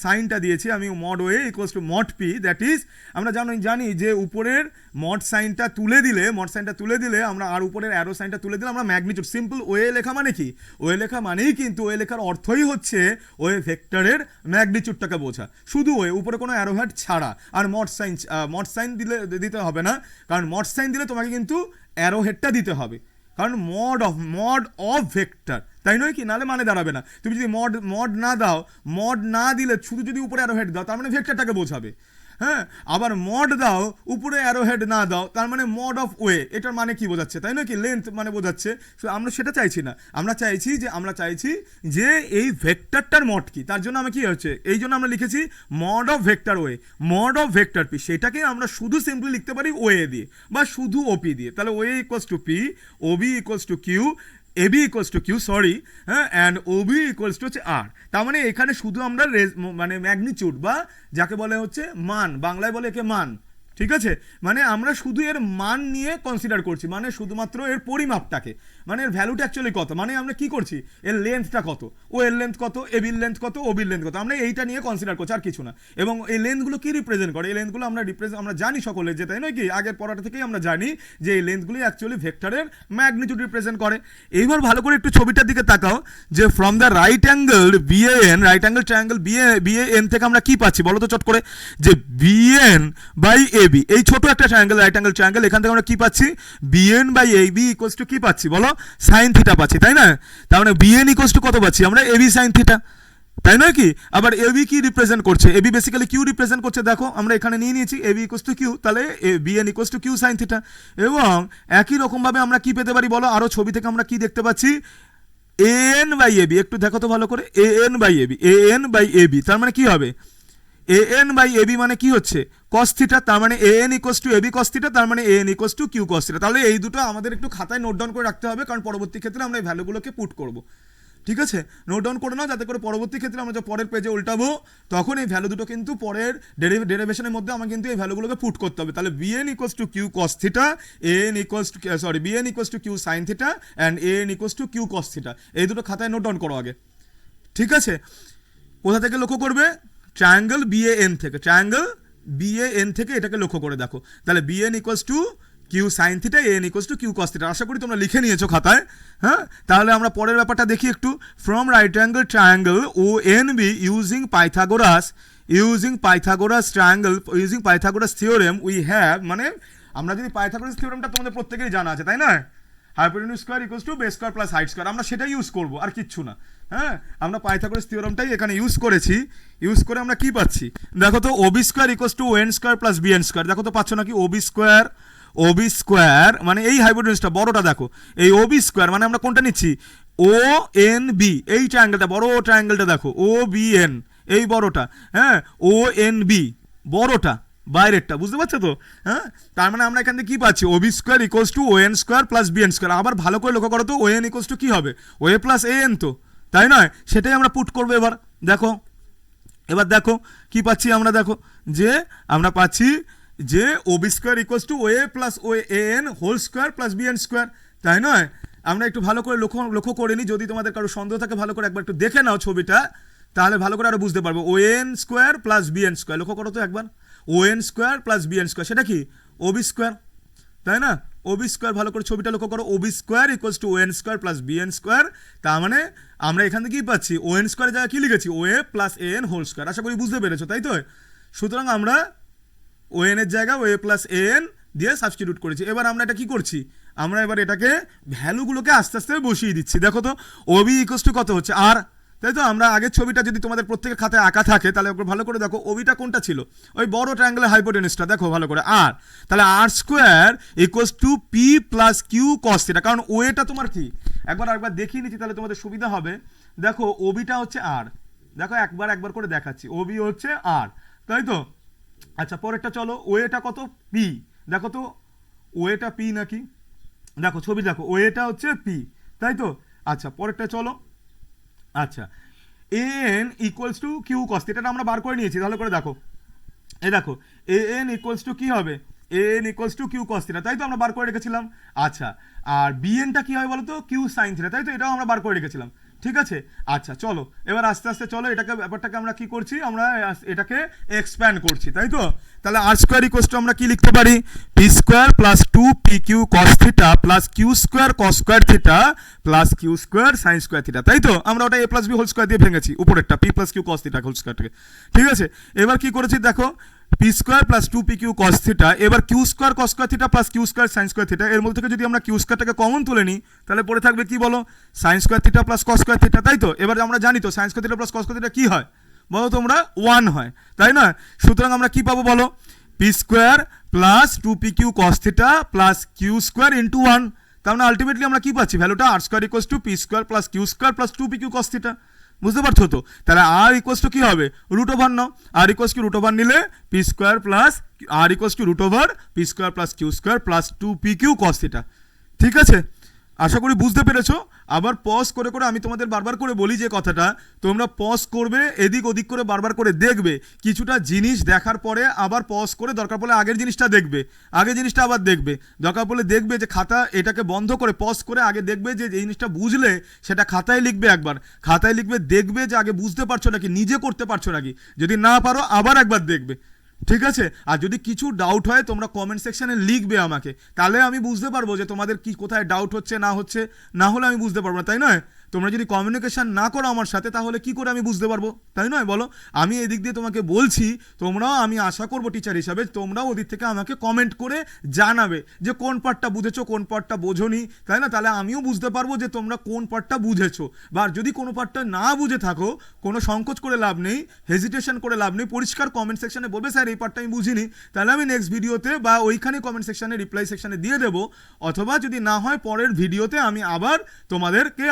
Speaker 1: সাইনটা দিয়েছি আমি, mod way equals to mod P, that is আমরা জানি যে উপরের মড সাইনটা তুলে দিলে আমরা, আর উপরের অ্যারো সাইনটা তুলে দিলে আমরা ম্যাগনিটিউড, সিম্পল ওয়ে লেখা মানে কি, ওয়ে লেখা মানেই কিন্তু ওয়ে লেখার অর্থই হচ্ছে ওয়ে ভেক্টরের ম্যাগনিটিউডটাকে বোঝা, শুধু ওয়ে, উপরে কোনো অ্যারো হেড ছাড়া। আর মড সাইন দিতে হবে না, কারণ মড সাইন দিলে তোমাকে কিন্তু অ্যারো হেডটা দিতে হবে, কারণ মড অফ ভেক্টর, তাই নয় কি? নাহলে মানে দাঁড়াবে না। তুমি যদি মড না দাও, মড না দিলে শুধু যদি উপরে অ্যারো হেড দাও, তার মানে ভেক্টরটাকে বোঝাবে, হ্যাঁ। আবার মড দাও, উপরে অ্যারো হেড না দাও, তার মানে মড অফ ওয়ে, এটার মানে কি বোঝাচ্ছে, তাই নয় কি? লেন্থ মানে বোঝাচ্ছে। আমরা সেটা চাইছি না, আমরা চাইছি যে এই ভেক্টরটার মড কি, তার জন্য আমরা কি হচ্ছে, এই জন্য আমরা লিখেছি mod of vector way, mod of vector P, সেটাকে আমরা শুধু সিম্পলি লিখতে পারি ওয়ে দিয়ে, বা শুধু ওপি দিয়ে। তাহলে OA equals to P, OB equals to Q, AB equals to Q, sorry, হ্যাঁ, অ্যান্ড ওবি ইকুয়ালস টু হচ্ছে আর। তার মানে এখানে শুধু আমরা মানে ম্যাগনিটিউড, বা যাকে বলে হচ্ছে মান, বাংলায় বলে একে মান, ঠিক আছে? মানে আমরা শুধু এর মান নিয়ে কনসিডার করছি, মানে শুধুমাত্র এর পরিমাপটাকে, মানে এর ভ্যালুটা অ্যাকচুয়ালি কত, মানে আমরা কি করছি, এর লেন্থটা কত, ও এর লেন্থ কত, এবির লেন্থ কত, ওবির লেন্থ কত, আমরা এইটা নিয়ে কনসিডার করছি, আর কিছু না। এবং এই লেন্থগুলো কি রিপ্রেজেন্ট করে, এই লেন্থগুলো আমরা জানি সকলে, যে তাই নয় কি, আগের পড়াটা থেকেই আমরা জানি যে এই লেন্থগুলি অ্যাকচুয়ালি ভেক্টরের ম্যাগনিটিউড রিপ্রেজেন্ট করে। এইবার ভালো করে একটু ছবিটার দিকে তাকাও, যে from the right angle triangle BAN থেকে আমরা কি পাচ্ছি বলো তো চট করে, যে বিএন বাই এবি, এই ছোট একটা রাইট অ্যাঙ্গেল ট্রায়াঙ্গেল, এখান থেকে আমরা কি পাচ্ছি, BN by AB equals to কি পাচ্ছি বলো, সাইন থিটা পাচ্ছি, তাই না? তার মানে বিএন ইকুয়ালস টু কত পাচ্ছি আমরা, এবি সাইন থিটা, তাই নয় কি? আবার এবি কি রিপ্রেজেন্ট করছে, এবি বেসিক্যালি কিউ রিপ্রেজেন্ট করছে। দেখো আমরা এখানে নিয়ে নিয়েছি এবি ইকুয়ালস টু কিউ, তাহলে BN equals to Q sine theta. এবং একই রকম ভাবে আমরা কি পেতে পারি বলো, আরো ছবি থেকে আমরা কি দেখতে পাচ্ছি, এএন বাই এবি, একটু দেখো তো ভালো করে, এএন বাই এবি, তার মানে কি হবে, এএন বাই এবি মানে কি হচ্ছে, cos থিটা, তার মানে an equals two ab cos theta, তার মানে an equals to q cos theta. তাহলে এই দুটো আমাদের একটু খাতায় নোট ডাউন করে রাখতে হবে, কারণ পরবর্তী ক্ষেত্রে আমরা এই ভ্যালুগুলোকে পুট করব। ঠিক আছে, নোট ডাউন করে নাও, যাতে করে পরবর্তী ক্ষেত্রে আমরা যখন পরের পেজে উল্টাবো তখন এই ভ্যালু দুটো কিন্তু পরের ডেরিভেশনের মধ্যে আমার কিন্তু এই ভ্যালুগুলোকে পুট করতে হবে। তাহলে bn equals to q cos theta, an equals two bn equals to q sin theta and an equals to q cos theta. এই দুটো খাতায় নোট ডাউন করো আগে। ঠিক আছে, কোথা থেকে লক্ষ্য করবে? ট্রায়াঙ্গেল BAN থেকে, ট্রায়াঙ্গেল BAN থেকে এটাকে লক্ষ্য করে দেখো। তাহলে bn equals to q sin theta, an equals to q cos theta. আশা করি তোমরা লিখে নিয়েছো খাতায়। হ্যাঁ, তাহলে আমরা পরের ব্যাপারটা দেখি একটু। From right angle triangle ONB using Pythagoras triangle using Pythagoras theorem we have, মানে আমরা যদি পাইথাগোরাস থিওরেমটা তোমাদের প্রত্যেকেরই জানা আছে, তাই না? হাইপোটেনিউজ square equals to base square plus height square, আমরা সেটাই ইউজ করব, আর কিচ্ছু না। হ্যাঁ, আমরা পাইথাগোরাস থিওরেমটাই এখানে ইউজ করেছি। ইউজ করে আমরা কি পাচ্ছি দেখো তো, OB square equals two ON square plus BN square. দেখো তো পাচ্ছ নাকি? OB স্কয়ার মানে এই হাইপোটেনিউজটা বড়টা দেখো, এই OB স্কয়ার মানে আমরা কোনটা নিচ্ছি? ONB, এই ট্রায়াঙ্গেলটা, বড় ট্রায়াঙ্গেলটা দেখো, OBN এই বড়টা, হ্যাঁ, ONB বড়টা, বাইরেরটা, বুঝতে পারছো তো? হ্যাঁ, তার মানে আমরা এখান থেকে কি পাচ্ছি? OB square equals two ON square plus BN square. আবার ভালো করে লক্ষ্য করো তো, ON ইকুয়ালস টু কি হবে? OA প্লাস AN তো, তাই নয়? সেটাই আমরা পুট করবো এবার। দেখো, এবার দেখো কি পাচ্ছি আমরা, দেখো যে আমরা পাচ্ছি যে OB square equals to OA plus AN whole square plus BN square, তাই নয়? আমরা একটু ভালো করে লক্ষ্য করে নিই, যদি তোমাদের কারো সন্দেহ থাকে ভালো করে একবার একটু দেখে নাও ছবিটা, তাহলে ভালো করে আরো বুঝতে পারবো। ON square plus BN square, লক্ষ্য করো তো একবার, ON square plus BN square, সেটা কি? OB স্কয়ার, তাই না? OB স্কয়ার, ভালো করে ছবিটা লক্ষ্য করো, OB square equals two ON square plus BN square. তার মানে আমরা এখান থেকে কি পাচ্ছি? ON স্কয়ারের জায়গায় কি লিখেছি? OA plus AN whole square. আশা করি বুঝতে পেরেছো, তাই তো? সুতরাং আমরা ON এর জায়গায় OA প্লাস AN দিয়ে সাবস্টিটিউট করেছি। এবার আমরা এটা কি করছি? আমরা এবার এটাকে ভ্যালুগুলোকে আস্তে আস্তে বসিয়ে দিচ্ছি। দেখো তো, OB ইকুয়ালস টু কত হচ্ছে? আর, তাই তো? আমরা আগের ছবিটা যদি তোমাদের প্রত্যেকের খাতায় আঁকা থাকে তাহলে ভালো করে দেখো, ওবিটা কোনটা ছিল? ওই বড় ট্রায়াঙ্গেলের হাইপোটেনিউজটা, দেখো ভালো করে, আর তাহলে R square equals to P plus Q cos theta, কারণ ওয়েটা তোমার কি একবার দেখিয়ে নিচ্ছি তাহলে তোমাদের সুবিধা হবে। দেখো ওবিটা হচ্ছে আর, দেখো একবার করে দেখাচ্ছি, ওবি হচ্ছে আর, তাই তো? আচ্ছা, পরেরটা চলো, ওয়েটা কত? পি। দেখো তো ওয়েটা পি নাকি? দেখো ছবি দেখো, ওয়েটা হচ্ছে পি, তাই তো? আচ্ছা, পরেরটা চলো। আচ্ছা, an equals to Q cos theta আমরা বার করে নিয়েছি, তাহলে করে দেখো, এই দেখো an ইকুয়ালস টু কি হবে? an equals to Q cos theta, তাই তো? আমরা বার করে রেখেছিলাম। আচ্ছা, আর bnটা কি হয় বলো তো? কিউ সাইন থিটা, তাই তো? এটাও আমরা বার করে রেখেছিলাম, ঠিক আছে? আচ্ছা, চলো এবার আস্তে আস্তে চলো এটাকে, ব্যাপারটাকে আমরা কি করছি? আমরা এটাকে এক্সপ্যান্ড করছি, তাই তো? তাহলে আর স্কোয়ার ইকুয়ালস টু আমরা কি লিখতে পারি? P square plus two P Q cos theta plus Q square cos square theta plus Q square sine square theta, তাই তো? আমরা ওটা a plus B whole square দিয়ে ভেঙেছি উপরেরটা, P plus Q cos theta whole স্কোয়ারটাকে, ঠিক আছে? এবার কি করেছি দেখো, P square plus two P Q cos theta, এবার Q square cos square theta plus Q square sine square theta, এর মধ্যে থেকে যদি আমরা কিউ স্কোয়ারটাকে কমন তুলে নিই তাহলে পড়ে থাকবে কি বলো? Sign square theta plus cos square theta, তাই তো? এবার আমরা জানি তো sign square theta plus cos square theta কি হয় বলো তোমরা? 1 হয়, তাই না? সুতরাং আমরা কি পাবো বলো? P square plus two P Q cos theta plus Q square into 1, তার মানে আলটিমেটলি আমরা কি পাচ্ছি? ভ্যালুটা R square equals to P square plus Q square plus two P Q cos theta, বুঝতে পারছো তো? তাহলে আর ইকুয়ালস টু কি হবে? রুট ওভার নাও, R equals to root over নিলে P square plus R equals to root over P square plus Q square plus two P Q cos theta, ঠিক আছে? আশা করি বুঝতে পেরেছো। আবার পজ করে করে আমি তোমাদের বারবার করে বলি যে কথাটা, তোমরা পজ করবে, এদিক ওদিক করে বারবার করে দেখবে, কিছুটা জিনিস দেখার পরে আবার পজ করে দরকার পড়লে আগের জিনিসটা দেখবে, আগের জিনিসটা আবার দেখবে, দরকার পড়লে দেখবে যে খাতা এটাকে বন্ধ করে পজ করে আগে দেখবে যে জিনিসটা বুঝলে সেটা খাতায় লিখবে, একবার খাতায় লিখবে, দেখবে যে আগে বুঝতে পারছো নাকি, নিজে করতে পারছো নাকি, যদি না পারো আবার একবার দেখবে, ঠিক আছে? আর যদি কিছু ডাউট হয় তোমরা কমেন্ট সেকশনে লিখবে আমাকে, তাহলে আমি বুঝতে পারবো যে তোমাদের কি কোথায় ডাউট হচ্ছে না হচ্ছে, না হলে আমি বুঝতে পারবো না, তাই নয়? তোমরা যদি কমিউনিকেশন না করো আমার সাথে তাহলে কি করে আমি বুঝতে পারবো, তাই নয় বলো? আমি এদিক দিয়ে তোমাকে বলছি, তোমরাও, আমি আশা করবো টিচার হিসাবে তোমরাও ওদিক থেকে আমাকে কমেন্ট করে জানাবে যে কোন পার্টটা বুঝেছো, কোন পার্টটা বোঝোনি, তাই না? তাহলে আমিও বুঝতে পারবো যে তোমরা কোন পার্টটা বুঝেছো। বা যদি কোনো পার্টটা না বুঝে থাকো, কোনো সংকোচ করে লাভ নেই, হেজিটেশন করে লাভ নেই, পরিষ্কার কমেন্ট সেকশনে বলবে স্যার এই পার্টটা আমি বুঝিনি, তাহলে আমি নেক্সট ভিডিওতে বা ওইখানে কমেন্ট সেকশনে রিপ্লাই সেকশনে দিয়ে দেবো, অথবা যদি না হয় পরের ভিডিওতে আমি আবার তোমাদেরকে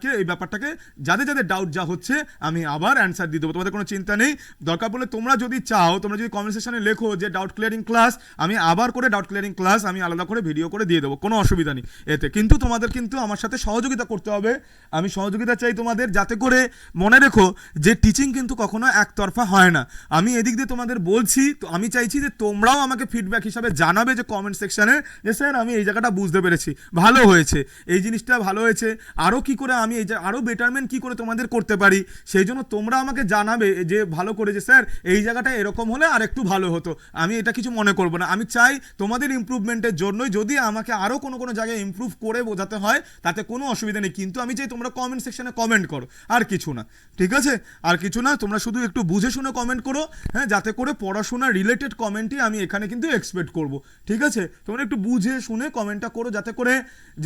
Speaker 1: তোমাদেরকে এই ব্যাপারটাকে যাদের যাদের ডাউট যা হচ্ছে আমি আবার অ্যান্সার দিয়ে দেবো, তোমাদের কোনো চিন্তা নেই। দরকার পড়লে তোমরা যদি চাও, তোমরা যদি কমেন্ট সেকশনে লেখো যে ডাউট ক্লিয়ারিং ক্লাস, আমি আবার করে ডাউট ক্লিয়ারিং ক্লাস আমি আলাদা করে ভিডিও করে দিয়ে দেবো, কোনো অসুবিধা নেই এতে। কিন্তু তোমাদের কিন্তু আমার সাথে সহযোগিতা করতে হবে, আমি সহযোগিতা চাই তোমাদের, যাতে করে মনে রেখো যে টিচিং কিন্তু কখনো একতরফা হয় না। আমি এদিক দিয়ে তোমাদের বলছি, তো আমি চাইছি যে তোমরাও আমাকে ফিডব্যাক হিসাবে জানাবে যে কমেন্ট সেকশনে যে স্যার আমি এই জায়গাটা বুঝতে পেরেছি, ভালো হয়েছে, এই জিনিসটা ভালো হয়েছে, আরও কী করে আমি এই আরও বেটারমেন্ট কী করে তোমাদের করতে পারি, সেই জন্য তোমরা আমাকে জানাবে যে ভালো করে যে স্যার এই জায়গাটা এরকম হলে আর একটু ভালো হতো, আমি এটা কিছু মনে করবো না। আমি চাই তোমাদের ইমপ্রুভমেন্টের জন্যই, যদি আমাকে আরও কোনো জায়গায় ইমপ্রুভ করে বোঝাতে হয় তাতে কোনো অসুবিধা নেই, কিন্তু আমি চাই তোমরা কমেন্ট সেকশনে কমেন্ট করো, আর কিছু না, ঠিক আছে? আর কিছু না, তোমরা শুধু একটু বুঝে শুনে কমেন্ট করো, হ্যাঁ, যাতে করে পড়াশোনা রিলেটেড কমেন্টই আমি এখানে কিন্তু এক্সপেক্ট করব, ঠিক আছে? তোমরা একটু বুঝে শুনে কমেন্টটা করো, যাতে করে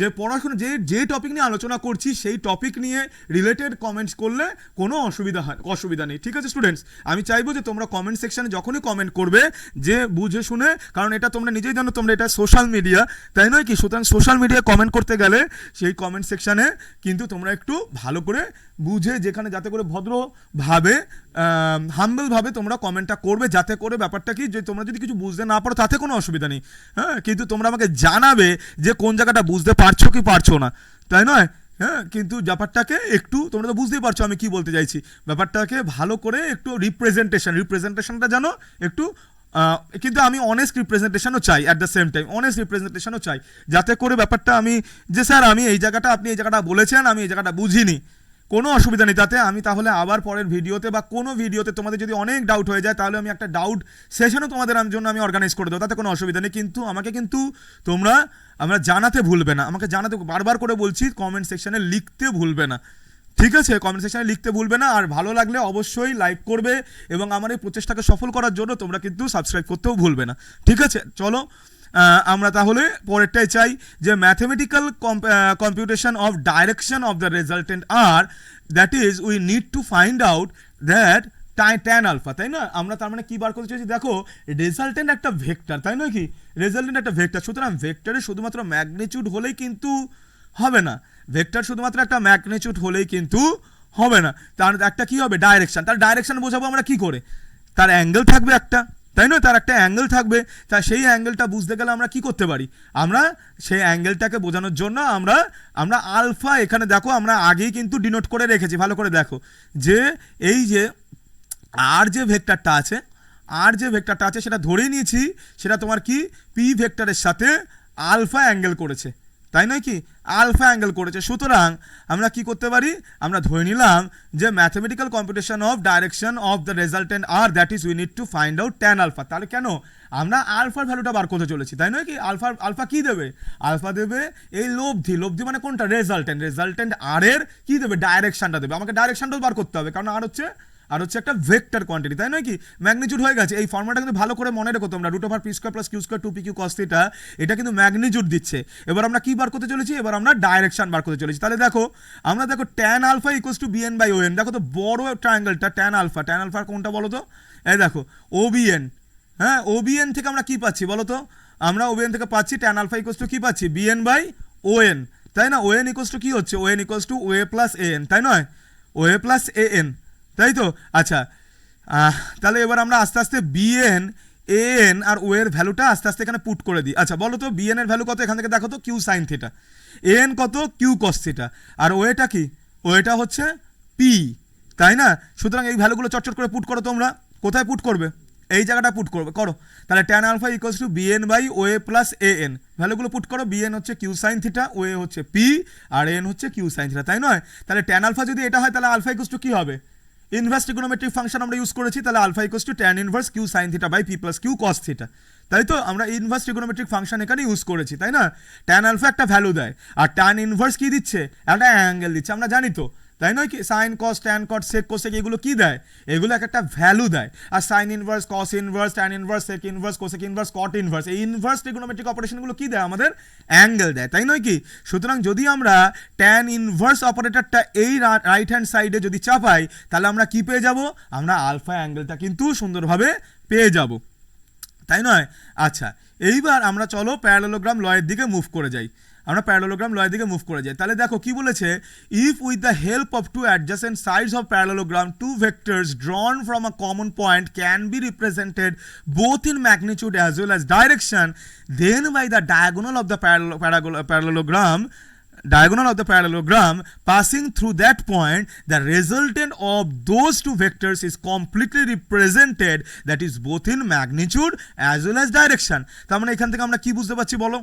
Speaker 1: যে পড়াশোনা যে টপিক নিয়ে আলোচনা করছি সেই টপিক নিয়ে রিলেটেড কমেন্টস করলে কোনো অসুবিধা নেই, ঠিক আছে স্টুডেন্টস? আমি চাইবো যে তোমরা কমেন্ট সেকশনে যখনই কমেন্ট করবে যে বুঝে শুনে, কারণ এটা তোমরা নিজেই জানো, তোমরা এটা সোশ্যাল মিডিয়া, তাই নয় কি? সুতরাং সোশ্যাল মিডিয়ায় কমেন্ট করতে গেলে সেই কমেন্ট সেকশনে কিন্তু তোমরা একটু ভালো করে বুঝে, যেখানে যাতে করে ভদ্রভাবে হাম্বলভাবে তোমরা কমেন্টটা করবে, যাতে করে ব্যাপারটা কি, যে তোমরা যদি কিছু বুঝতে না পারো তাতে কোনো অসুবিধা নেই, হ্যাঁ, কিন্তু তোমরা আমাকে জানাবে যে কোন জায়গাটা বুঝতে পারছো কি পারছো না, তাই নয়? হ্যাঁ, কিন্তু ব্যাপারটাকে একটু, তোমরা তো বুঝতেই পারছো আমি কি বলতে চাইছি, ব্যাপারটাকে ভালো করে একটু রিপ্রেজেন্টেশনটা জানো একটু, কিন্তু আমি অনেস্ট রিপ্রেজেন্টেশনও চাই, at the same time honest রিপ্রেজেন্টেশনও চাই, যাতে করে ব্যাপারটা আমি যে স্যার আমি এই জায়গাটা, আপনি এই জায়গাটা বলেছেন, আমি এই জায়গাটা বুঝিনি, কোনো অসুবিধা নেই তাতে। আমি তাহলে আবার পরের ভিডিওতে বা কোনো ভিডিওতে তোমাদের যদি অনেক ডাউট হয়ে যায়, তাহলে আমি একটা ডাউট সেশনও তোমাদের জন্য আমি অর্গানাইজ করে দেবো, তাতে কোনো অসুবিধা নেই। কিন্তু আমাকে কিন্তু আমরা জানাতে ভুলবে না, আমাকে জানাতে, বারবার করে বলছি, কমেন্ট সেকশনে লিখতে ভুলবে না, ঠিক আছে? কমেন্ট সেকশনে লিখতে ভুলবে না, আর ভালো লাগলে অবশ্যই লাইক করবে, এবং আমার এই প্রচেষ্টাকে সফল করার জন্য তোমরা কিন্তু সাবস্ক্রাইব করতেও ভুলবে না, ঠিক আছে? চলো আমরা তাহলে পরেরটাই চাই, যে mathematical computation of direction of the resultant R, that is we need to find out that tan alpha, তাই না? আমরা তার মানে কি বার করতে চাইছি, দেখো রেজাল্টেন্ট একটা ভেক্টর, তাই নয় কি? রেজাল্টেন্ট একটা ভেক্টর, সুতরাং ভেক্টরে শুধুমাত্র ম্যাগনিটিউড হলেই কিন্তু হবে না, ভেক্টর শুধুমাত্র একটা ম্যাগনিটিউড হলেই কিন্তু হবে না, তার একটা কি হবে, ডাইরেকশন। তার ডাইরেকশন বোঝাবো আমরা কি করে? তার অ্যাঙ্গেল থাকবে একটা, তাই নয়? তার একটা অ্যাঙ্গেল থাকবে, তা সেই অ্যাঙ্গেলটা বুঝতে গেলে আমরা কি করতে পারি, আমরা সেই অ্যাঙ্গেলটাকে বোঝানোর জন্য আমরা আলফা, এখানে দেখো আমরা আগেই কিন্তু ডিনোট করে রেখেছি, ভালো করে দেখো, যে এই যে আর যে ভেক্টরটা আছে সেটা ধরেই নিয়েছি, সেটা তোমার কি পি ভেক্টরের সাথে আলফা অ্যাঙ্গেল করেছে, তাই নয় কি? আলফা অ্যাঙ্গেল করেছে, সুতরাং আমরা কি করতে পারি, আমরা ধরে নিলাম যে mathematical computation of direction of the resultant R, that is we need to find out tan alpha. তাহলে কেন আমরা আলফার ভ্যালুটা বার করতে চলেছি, তাই নয় কি? আলফা কি দেবে? আলফা দেবে এই লব্ধি মানে কোনটা, রেজাল্টেন্ট আর এর কি দেবে, ডাইরেকশনটা দেবে। আমাকে ডাইরেকশনটাও বার করতে হবে, কারণ আর হচ্ছে একটা ভেক্টর কোয়ান্টিটি, তাই নয় কি? ম্যাগনিটিউড হয়ে গেছে, এই ফর্মুলাটা কিন্তু ভালো করে মনে রেখো তোমরা, √p² + q² 2pq cos θ, এটা কিন্তু ম্যাগনিটিউড দিচ্ছে। এবার আমরা কি বার করতে চলেছি, এবার আমরা ডাইরেকশন বার করতে চলেছি। তাহলে দেখো tan আলফা = bn/on, দেখো তো বড় ট্রায়াঙ্গেলটা tan আলফা কোনটা বলো তো? এই দেখো OBN, হ্যাঁ, OBN থেকে আমরা কি পাচ্ছি বলো তো? আমরা OBN থেকে পাচ্ছি tan আলফা = কি পাচ্ছি, bn/on, তাই না? ON = কি হচ্ছে, ON = OA + AN, তাই নয়? OA + AN, তাই তো? আচ্ছা, তাহলে এবার আমরা আস্তে আস্তে বিএন, এএন আর ও এর ভ্যালুটা আস্তে আস্তে এখানে পুট করে দিই। আচ্ছা বলো তো বিএন এর ভ্যালু কত, এখান থেকে দেখো তো কিউ সাইন থিটা, এএন কত, কিউ কস থিটা, আর ওএটা কি, ওএটা হচ্ছে পি, তাই না? সুতরাং এই ভ্যালুগুলো চটচট করে পুট করো তোমরা, কোথায় পুট করবে, এই জায়গাটা পুট করো। তাহলে tan আলফা = bn/oa + an, ভ্যালুগুলো পুট করো, bn হচ্ছে কিউ সাইন থিটা, ওএ হচ্ছে পি, আর এন হচ্ছে কিউ সাইন থিটা, তাই নয়? তাহলে tan আলফা যদি এটা হয়, তাহলে আলফা = কি হবে, ইনভার্স ট্রিগোনোমেট্রিক ফাংশন আমরা ইউজ করেছি, তাহলে alpha = tan inverse Q sine theta by P plus Q cos theta, তাই তো? আমরা ইনভার্স ট্রিগোনোমেট্রিক ফাংশন এখানে ইউজ করেছি, তাই না? tan আলফা একটা ভ্যালু দেয়, আর tan ইনভার্স কি দিচ্ছে, একটা অ্যাঙ্গেল দিচ্ছে, আমরা জানি তো, তাই নয় কি? Sine cos, tan cot, sec cosec, এগুলো কি দেয়, এগুলো একটা ভ্যালু দেয়। আর sine inverse, cos inverse, tan inverse, sec inverse, cosec inverse, cot inverse, এই ইনভার্স ট্রিগোনোমেট্রিক অপারেশনগুলো কি দেয়, আমাদের অ্যাঙ্গেল দেয়, তাই নয় কি? সুতরাং যদি আমরা ট্যান ইনভার্স অপারেটরটা এই রাইট হ্যান্ড সাইডে যদি চাপাই, তাহলে আমরা কি পেয়ে যাব, আমরা আলফা অ্যাঙ্গেলটা কিন্তু সুন্দরভাবে পেয়ে যাব, তাই নয়? আচ্ছা, এইবার আমরা চলো প্যারালেলোগ্রাম লয়ের দিকে মুভ করে যাই। আমরা প্যারালোগ্রাম লয়ের দিকে মুভ করে যাই। তাহলে দেখো কি বলেছে, if with the help of two adjacent sides of parallelogram two vectors drawn from a common point can be represented both in magnitude as well as direction, then by the diagonal of the parallelogram passing through that point, the resultant of those two vectors is completely represented, that is both in magnitude as well as direction. তার মানে এখান থেকে আমরা কি বুঝতে পারছি বলো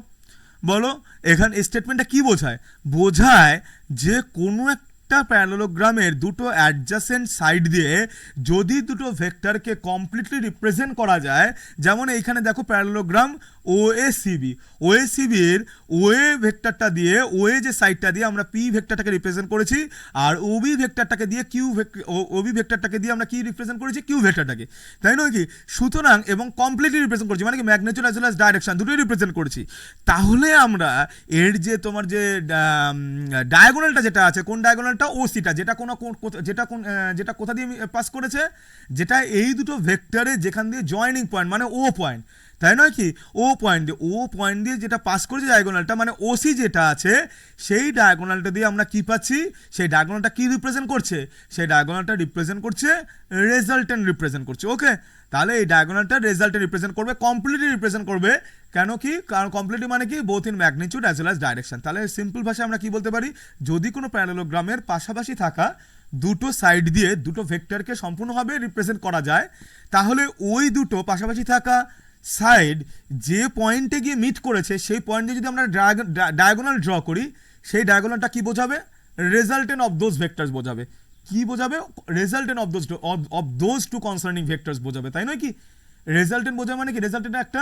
Speaker 1: বলো, এখানে স্টেটমেন্টটা কি বোঝায়? বোঝায় যে কোনো একটা প্যারালোগ্রামের দুটো অ্যাডজাসেন্ট সাইড দিয়ে যদি দুটো ভেক্টরকে কমপ্লিটলি রিপ্রেজেন্ট করা যায়, যেমন এইখানে দেখো প্যারালোগ্রাম ওএসিবির ওএ ভেক্টরটা দিয়ে, ওএ যে সাইডটা দিয়ে আমরা পি ভেক্টরটাকে রিপ্রেজেন্ট করেছি, আর ওবি ভেক্টরটাকে দিয়ে ওবি ভেক্টরটাকে দিয়ে আমরা কি রিপ্রেজেন্ট করেছি? কিউ ভেক্টরটাকে, তাই নয় কি? সুতরাং এবং কমপ্লিটলি রিপ্রেজেন্ট করেছি, মানে কি magnitude as well as direction দুটোই রিপ্রেজেন্ট করেছি। তাহলে আমরা এর যে তোমার যে ডায়াগোনালটা যেটা আছে, কোন ডায়াগোনালটা? ওসিটা, যেটা কোথা দিয়ে পাস করেছে? যেটা এই দুটো ভেক্টরে যেখান দিয়ে জয়েনিং পয়েন্ট, মানে ও পয়েন্ট, তাই নয় কি? ও পয়েন্ট দিয়ে যেটা পাস করেছে ডায়াগোনালটা, মানে ওসি যেটা আছে সেই ডায়াগোনালটা দিয়ে আমরা কি পাচ্ছি? সেই ডায়াগোনালটা কি রিপ্রেজেন্ট করছে? সেই ডায়াগোনালটা রিপ্রেজেন্ট করছে রেজাল্টেন্ট রিপ্রেজেন্ট করছে। ওকে, তাহলে এই ডায়াগোনালটা রেজাল্টেন্ট রিপ্রেজেন্ট করবে, কমপ্লিটলি রিপ্রেজেন্ট করবে। কেন কি? কারণ কমপ্লিটলি মানে কি? Both in magnitude as well as direction. তাহলে সিম্পল ভাষায় আমরা কি বলতে পারি? যদি কোনো প্যারালোগ্রামের পাশাপাশি থাকা দুটো সাইড দিয়ে দুটো ভেক্টরকে সম্পূর্ণভাবে রিপ্রেজেন্ট করা যায়, তাহলে ওই দুটো পাশাপাশি থাকা সাইড যে পয়েন্টে গিয়ে মিট করেছে সেই পয়েন্টে যদি আমরা ডায়াগোনাল ড্র করি, সেই ডায়াগোনালটা কি বোঝাবে? রেজাল্টেন্ট অফ দোজ ভেক্টরস বোঝাবে। কি বোঝাবে? Resultant of those two concerning vectors বোঝাবে, তাই নয় কি? রেজাল্টেন্ট বোঝাবে মানে কি? রেজাল্টেন্ট একটা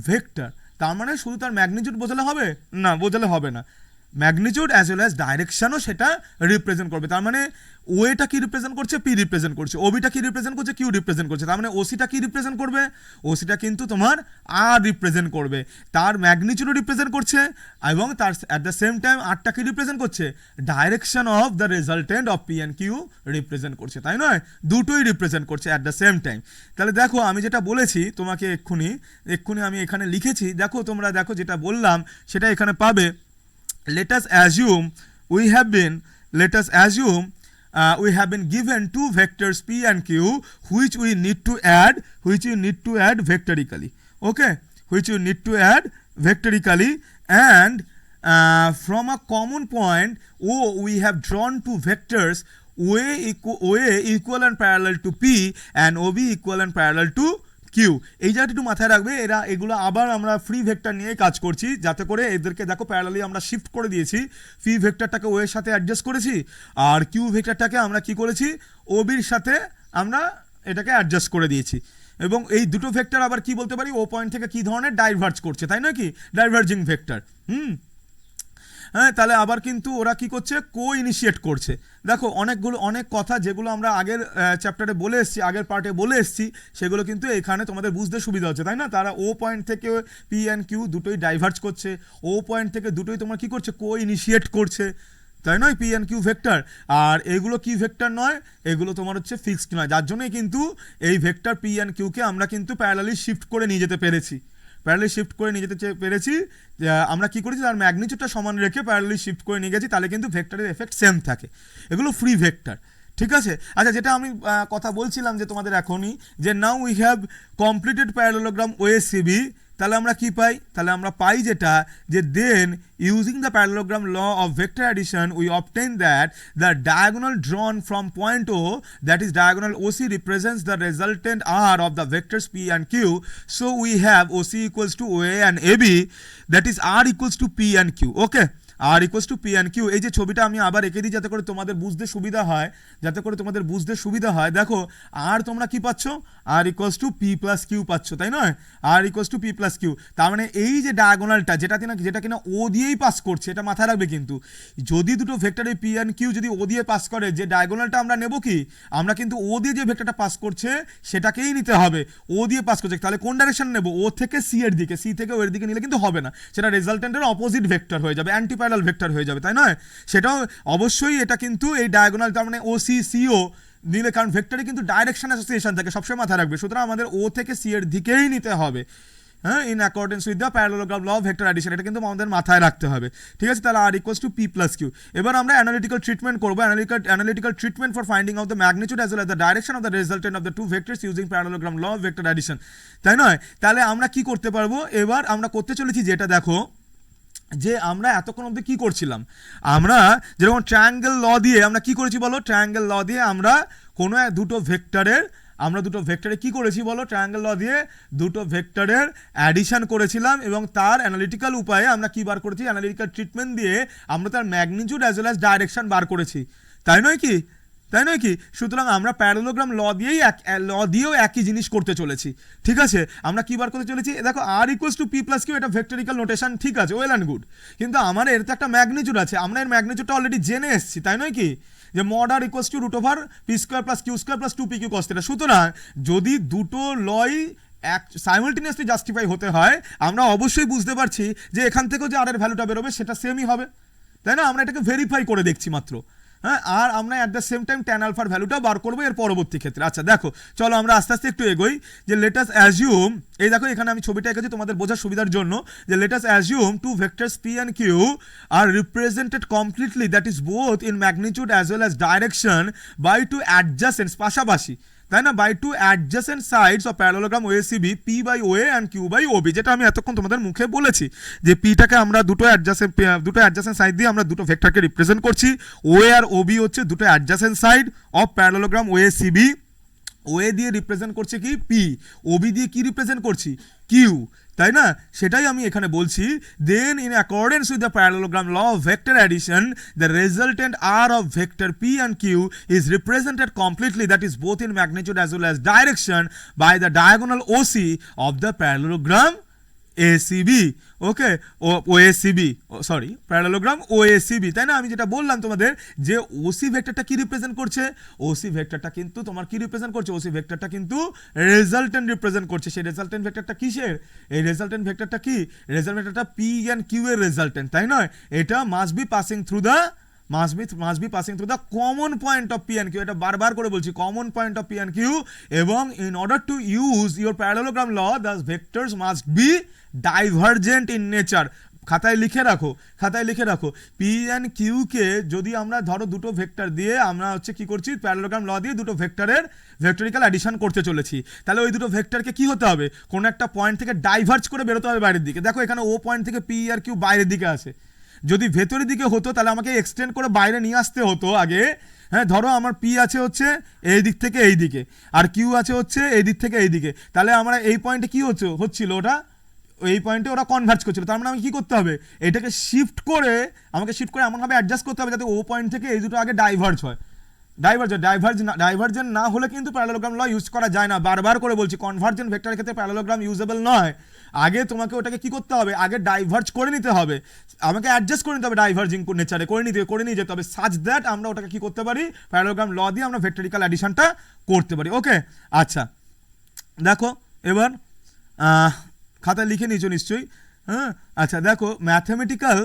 Speaker 1: ভেক্টর, তার মানে শুধু তার ম্যাগনিটিউড বোঝালে হবে না, বোঝালে হবে না, ম্যাগনিটিউড অ্যাজ ওয়েল অ্যাজ ডাইরেকশনও সেটা রিপ্রেজেন্ট করবে। তার মানে ওএটা কি রিপ্রেজেন্ট করছে? পি রিপ্রেজেন্ট করছে। ওবিটা কি রিপ্রেজেন্ট করছে? কিউ রিপ্রেজেন্ট করছে। তার মানে ওসিটা কি রিপ্রেজেন্ট করবে? ওসিটা কিন্তু তোমার আর রিপ্রেজেন্ট করবে, তার ম্যাগনিটিউডও রিপ্রেজেন্ট করছে, এবং তার অ্যাট দ্য সেম টাইম আরটা কি রিপ্রেজেন্ট করছে? Direction of the resultant of P and Q represent করছে, তাই নয়? দুটোই রিপ্রেজেন্ট করছে অ্যাট দ্য সেম টাইম। তাহলে দেখো আমি যেটা বলেছি তোমাকে এক্ষুনি আমি এখানে লিখেছি, দেখো তোমরা দেখো যেটা বললাম সেটা এখানে পাবে। Let us assume we have been given two vectors p and q which we need to add vectorically. Okay, which we need to add vectorically, and from a common point O we have drawn two vectors OA equal and parallel to p and OB equal and parallel to Q. এই জায়গাটা একটু মাথায় রাখবে, এগুলো আবার আমরা ফ্রি ভেক্টর নিয়ে কাজ করছি, যাতে করে এদেরকে দেখো প্যারালালি আমরা শিফট করে দিয়েছি। ফ্রি ভেক্টরটাকে ও এর সাথে অ্যাডজাস্ট করেছি, আর কিউ ভেক্টরটাকে আমরা কি করেছি? ওবির সাথে আমরা এটাকে অ্যাডজাস্ট করে দিয়েছি। এবং এই দুটো ভেক্টর আবার কি বলতে পারি? ও পয়েন্ট থেকে কি ধরনের ডাইভার্জ করছে, তাই নয় কি? Diverging vector. হ্যাঁ, তাহলে আবার কিন্তু ওরা কি করছে? কো ইনিশিয়েট করছে। দেখো অনেক কথা যেগুলো আমরা আগের চ্যাপ্টারে বলে এসেছি, আগের পার্টে বলে এসেছি, সেগুলো কিন্তু এখানে তোমাদের বুঝতে সুবিধা হচ্ছে, তাই না? তারা ও পয়েন্ট থেকে পি অ্যান্ড কিউ দুটোই ডাইভার্জ করছে, ও পয়েন্ট থেকে দুটোই তোমার কি করছে? কো ইনিশিয়েট করছে, তাই নয়? P and Q vector. আর এগুলো কি ভেক্টর নয়, এগুলো তোমার হচ্ছে ফিক্সড নয়, যার জন্যই কিন্তু এই ভেক্টর পি অ্যান্ড কিউকে আমরা কিন্তু প্যারালালি শিফট করে নিয়ে যেতে পেরেছি। আমরা কি করেছি? তার ম্যাগনিটিউডটা সমান রেখে প্যারালালি শিফট করে নিয়ে গেছি, তাহলে কিন্তু ভেক্টরের এফেক্ট সেম থাকে। এগুলো ফ্রি ভেক্টর, ঠিক আছে? আচ্ছা, যেটা আমি কথা বলছিলাম যে তোমাদের এখনই, যে now we have completed parallelogram OACB, তাহলে আমরা কি পাই? তাহলে আমরা পাই যেটা, যে then using the parallelogram law of vector addition we obtain that the diagonal drawn from point O, that is diagonal OC, represents the resultant R of the vectors P and Q. So we have OC equals to OA and AB, that is R equals to P and Q. Okay, R equals to P and Q. এই যে ছবিটা আমি আবার এঁকে দিই যাতে করে তোমাদের বুঝতে সুবিধা হয়, দেখো আর তোমরা কি পাচ্ছ? R equals to P plus Q পাচ্ছ, তাই নয়? R equals to P plus Q. তার মানে এই যে ডায়াগোনালটা যেটা কিনা ও দিয়েই পাস করছে, এটা মাথায় রাখবে কিন্তু। যদি দুটো ভেক্টরে পি অ্যান্ড কিউ যদি ও দিয়ে পাস করে, যে ডায়াগোনালটা আমরা নেব কি? আমরা কিন্তু ও দিয়ে যে ভেক্টরটা পাস করছে সেটাকেই নিতে হবে। ও দিয়ে পাস করছে, তাহলে কোন ডাইরেকশন নেব? ও থেকে সি এর দিকে, সি থেকে ও এর দিকে নিলে কিন্তু হবে না, সেটা রেজাল্টেন্টের অপোজিট ভেক্টর হয়ে যাবে, অ্যান্টি প্যারালাল ভেক্টর হয়ে যাবে, তাই নয়? সেটাও অবশ্যই এটা কিন্তু এই ডায়াগোনাল, তার মানে ও সি সিও নিলে, কারণ ভেক্টরে কিন্তু ডাইরেকশন অ্যাসোসিয়েশন থাকে, সবসময় মাথায় রাখবে। সুতরাং আমাদের ও থেকে সি এর দিকেই নিতে হবে। হ্যাঁ in accordance with the parallelogram law of vector addition, এটা কিন্তু আমাদের মাথায় রাখতে হবে, ঠিক আছে। তাহলে R equals to P plus Q. এবার আমরা অ্যানালিটিক্যাল ট্রিটমেন্ট করবো, analytical treatment for finding out the magnitude as well as the direction of the resultant of the two vectors using parallelogram law of vector addition, তাই নয়? তাহলে আমরা কি করতে পারবো, এবার আমরা করতে চলেছি যেটা দেখো, যে আমরা এতক্ষণ অবধি কি করছিলাম, আমরা যেরকম ট্রায়াঙ্গেল ল দিয়ে আমরা কি করেছি বলো, ট্রায়াঙ্গেল ল দিয়ে আমরা কোনো দুটো ভেক্টরের কি করেছি বলো, ট্রায়াঙ্গেল ল দিয়ে দুটো ভেক্টরের অ্যাডিশন করেছিলাম এবং তার অ্যানালিটিক্যাল উপায়ে আমরা কি বার করেছি, অ্যানালিটিক্যাল ট্রিটমেন্ট দিয়ে আমরা তার magnitude as well as direction বার করেছি, তাই নয় কি? সুতরাং আমরা প্যারালোগ্রাম ল দিয়েও একই জিনিস করতে চলেছি, ঠিক আছে। আমরা কি বার করতে চলেছি, দেখো R equals to P plus Q, এটা ভেক্টরিক্যাল নোটেশন, ঠিক আছে, ওয়েল অ্যান্ড গুড, কিন্তু আমার এর তো একটা ম্যাগনিটিউড আছে, আমরা এর ম্যাগনিটিউডটা অলরেডি জেনে এসেছি, তাই নয় কি, যে mod R equals to root over P square plus Q square plus 2 P Q cos theta. সুতরাং যদি দুটো লই সাইমালটেনিয়াসলি জাস্টিফাই হতে হয়, আমরা অবশ্যই বুঝতে পারছি যে এখান থেকেও যে আর এর ভ্যালুটা বেরোবে সেটা সেমই হবে, তাই না? আমরা এটাকে ভেরিফাই করে দেখছি মাত্র, হ্যাঁ। আর আমরা at the same time tan আলফার ভ্যালুটাও বার করবো এর পরবর্তী ক্ষেত্রে। আচ্ছা দেখো, চলো আমরা আস্তে আস্তে একটু এগোই, যে লেট আস অ্যাজিউম, এই দেখো এখানে আমি ছবিটা এঁকেছি তোমাদের বোঝার সুবিধার জন্য, যে let us assume two vectors P and Q are represented completely, that is both in magnitude as well as direction by two adjacents, পাশাপাশি, তাই না, by two adjacent sides of parallelogram OACB P by OA and Q by OB, যেটা আমি এতক্ষণ তোমাদের মুখে বলেছি, যে পিটাকে আমরা দুটো অ্যাডজাসেন্ট সাইড দিয়ে আমরা দুটো ভেক্টরকে রিপ্রেজেন্ট করছি, ওএ আর ওবি হচ্ছে দুটো adjacent side of parallelogram ওএসিবি, OA দিয়ে রিপ্রেজেন্ট করছে কি পি, ওবি দিয়ে কি রিপ্রেজেন্ট করছি কিউ, তাই না? সেটাই আমি এখানে বলছি, then in accordance with the parallelogram law of vector addition the resultant R of vector P and Q is represented completely, that is both in magnitude as well as direction by the diagonal OC of the parallelogram ACB, okay, OACB, sorry parallelogram OACB, তাই না? আমি যেটা বললাম তোমাদের, যে ওসি ভেক্টরটা কি রিপ্রেজেন্ট করছে, ওসি ভেক্টরটা কিন্তু তোমার কি রিপ্রেজেন্ট করছে, ওসি ভেক্টরটা কিন্তু রেজাল্টেন্ট রিপ্রেজেন্ট করছে। সেই রেজাল্টেন্ট ভেক্টরটা কিসের, এই রেজাল্টেন্ট ভেক্টরটা কি, রেজাল্ট ভেক্টরটা পি অ্যান্ড কিউ এর রেজাল্টেন্ট, তাই নয়? এটা must be passing through the common point of P and Q, এটা বারবার করে বলছি, common point of P and Q, এবং in order to use your parallelogram law the vectors must be divergent in nature. খাতায় লিখে রাখো পি অ্যান্ড কিউকে যদি আমরা ধরো দুটো ভেক্টর দিয়ে আমরা হচ্ছে কি করছি, প্যারালোগ্রাম ল দিয়ে দুটো ভেক্টরের ভেক্টরিক্যাল অ্যাডিশন করতে চলেছি, তাহলে ওই দুটো ভেক্টরকে কি হতে হবে, কোনো একটা পয়েন্ট থেকে ডাইভার্জ করে বেরোতে হবে বাইরের দিকে। দেখো এখানে ও পয়েন্ট থেকে পি আর কিউ বাইরের দিকে আছে, যদি ভেতরের দিকে হতো তাহলে আমাকে এক্সটেন্ড করে বাইরে নিয়ে আসতে হতো আগে, হ্যাঁ। ধরো আমার পি আছে হচ্ছে এই দিক থেকে এই দিকে, আর কিউ আছে হচ্ছে এই দিক থেকে এই দিকে, তাহলে আমরা এই পয়েন্টে কি হচ্ছিল, ওটা এই পয়েন্টে ওরা কনভার্জ করছিল, তার মানে আমাকে কি করতে হবে, এটাকে শিফট করে এমনভাবে অ্যাডজাস্ট করতে হবে যাতে ও পয়েন্ট থেকে এই দুটো আগে ডাইভার্জ হয়। ডাইভার্জেন্ট না হলে কিন্তু প্যারালোগ্রাম ল ইউজ করা যায় না, বারবার করে বলছি, কনভার্জেন্ট ভেক্টরের ক্ষেত্রে প্যারালোগ্রাম ইউজেবল নয়। আগে তোমাকে ওটাকে কি করতে হবে, আগে ডাইভার্জ করে নিতে হবে, আমাকে অ্যাডজাস্ট করে নিতে হবে, ডাইভার্জিং নেচারে করে নিয়ে যেতে হবে, সাচ দ্যাট আমরা ওটাকে কি করতে পারি, প্যারালোগ্রাম ল দিয়ে আমরা ভেক্টরিক্যাল অ্যাডিশনটা করতে পারি, ওকে। আচ্ছা দেখো এবার খাতায় লিখে নিয়েছো নিশ্চয়ই, হ্যাঁ। আচ্ছা দেখো, mathematical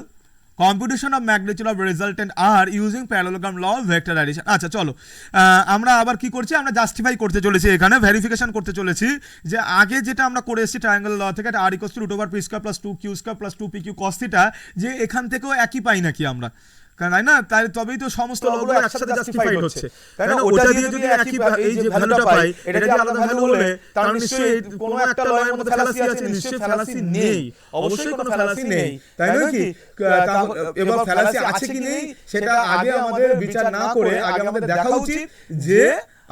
Speaker 1: computation of magnitude of resultant R using parallelogram law of vector addition. আচ্ছা চলো, আমরা আবার কি করছি, আমরা জাস্টিফাই করতে চলেছি, এখানে ভেরিফিকেশন করতে চলেছি, যে আগে যেটা আমরা করে এসেছি ট্রায়াঙ্গেল ল থেকে, R equals to root over P square plus 2 Q square plus 2 P Q cos theta, যে এখান থেকেও একই পাই নাকি আমরা, তাই না? তাই তবেই তো সমস্ত লগুলো একসাথে জাস্টিফাইড হচ্ছে, তাই না? ওটা দিয়ে যদি একই এই যে ভ্যালুটা পাই, এটা যদি আলাদা ভ্যালু হলে তার নিশ্চয়ই কোনো একটা লয়ের মধ্যে ফ্যালাসি আছে, নিশ্চয়ই ফ্যালাসি নেই, অবশ্যই কোনো ফ্যালাসি নেই, তাই না কি? এবার ফ্যালাসি আছে কি নেই সেটা আগে আমাদের বিচার না করে আগে আমাদের দেখা উচিত যে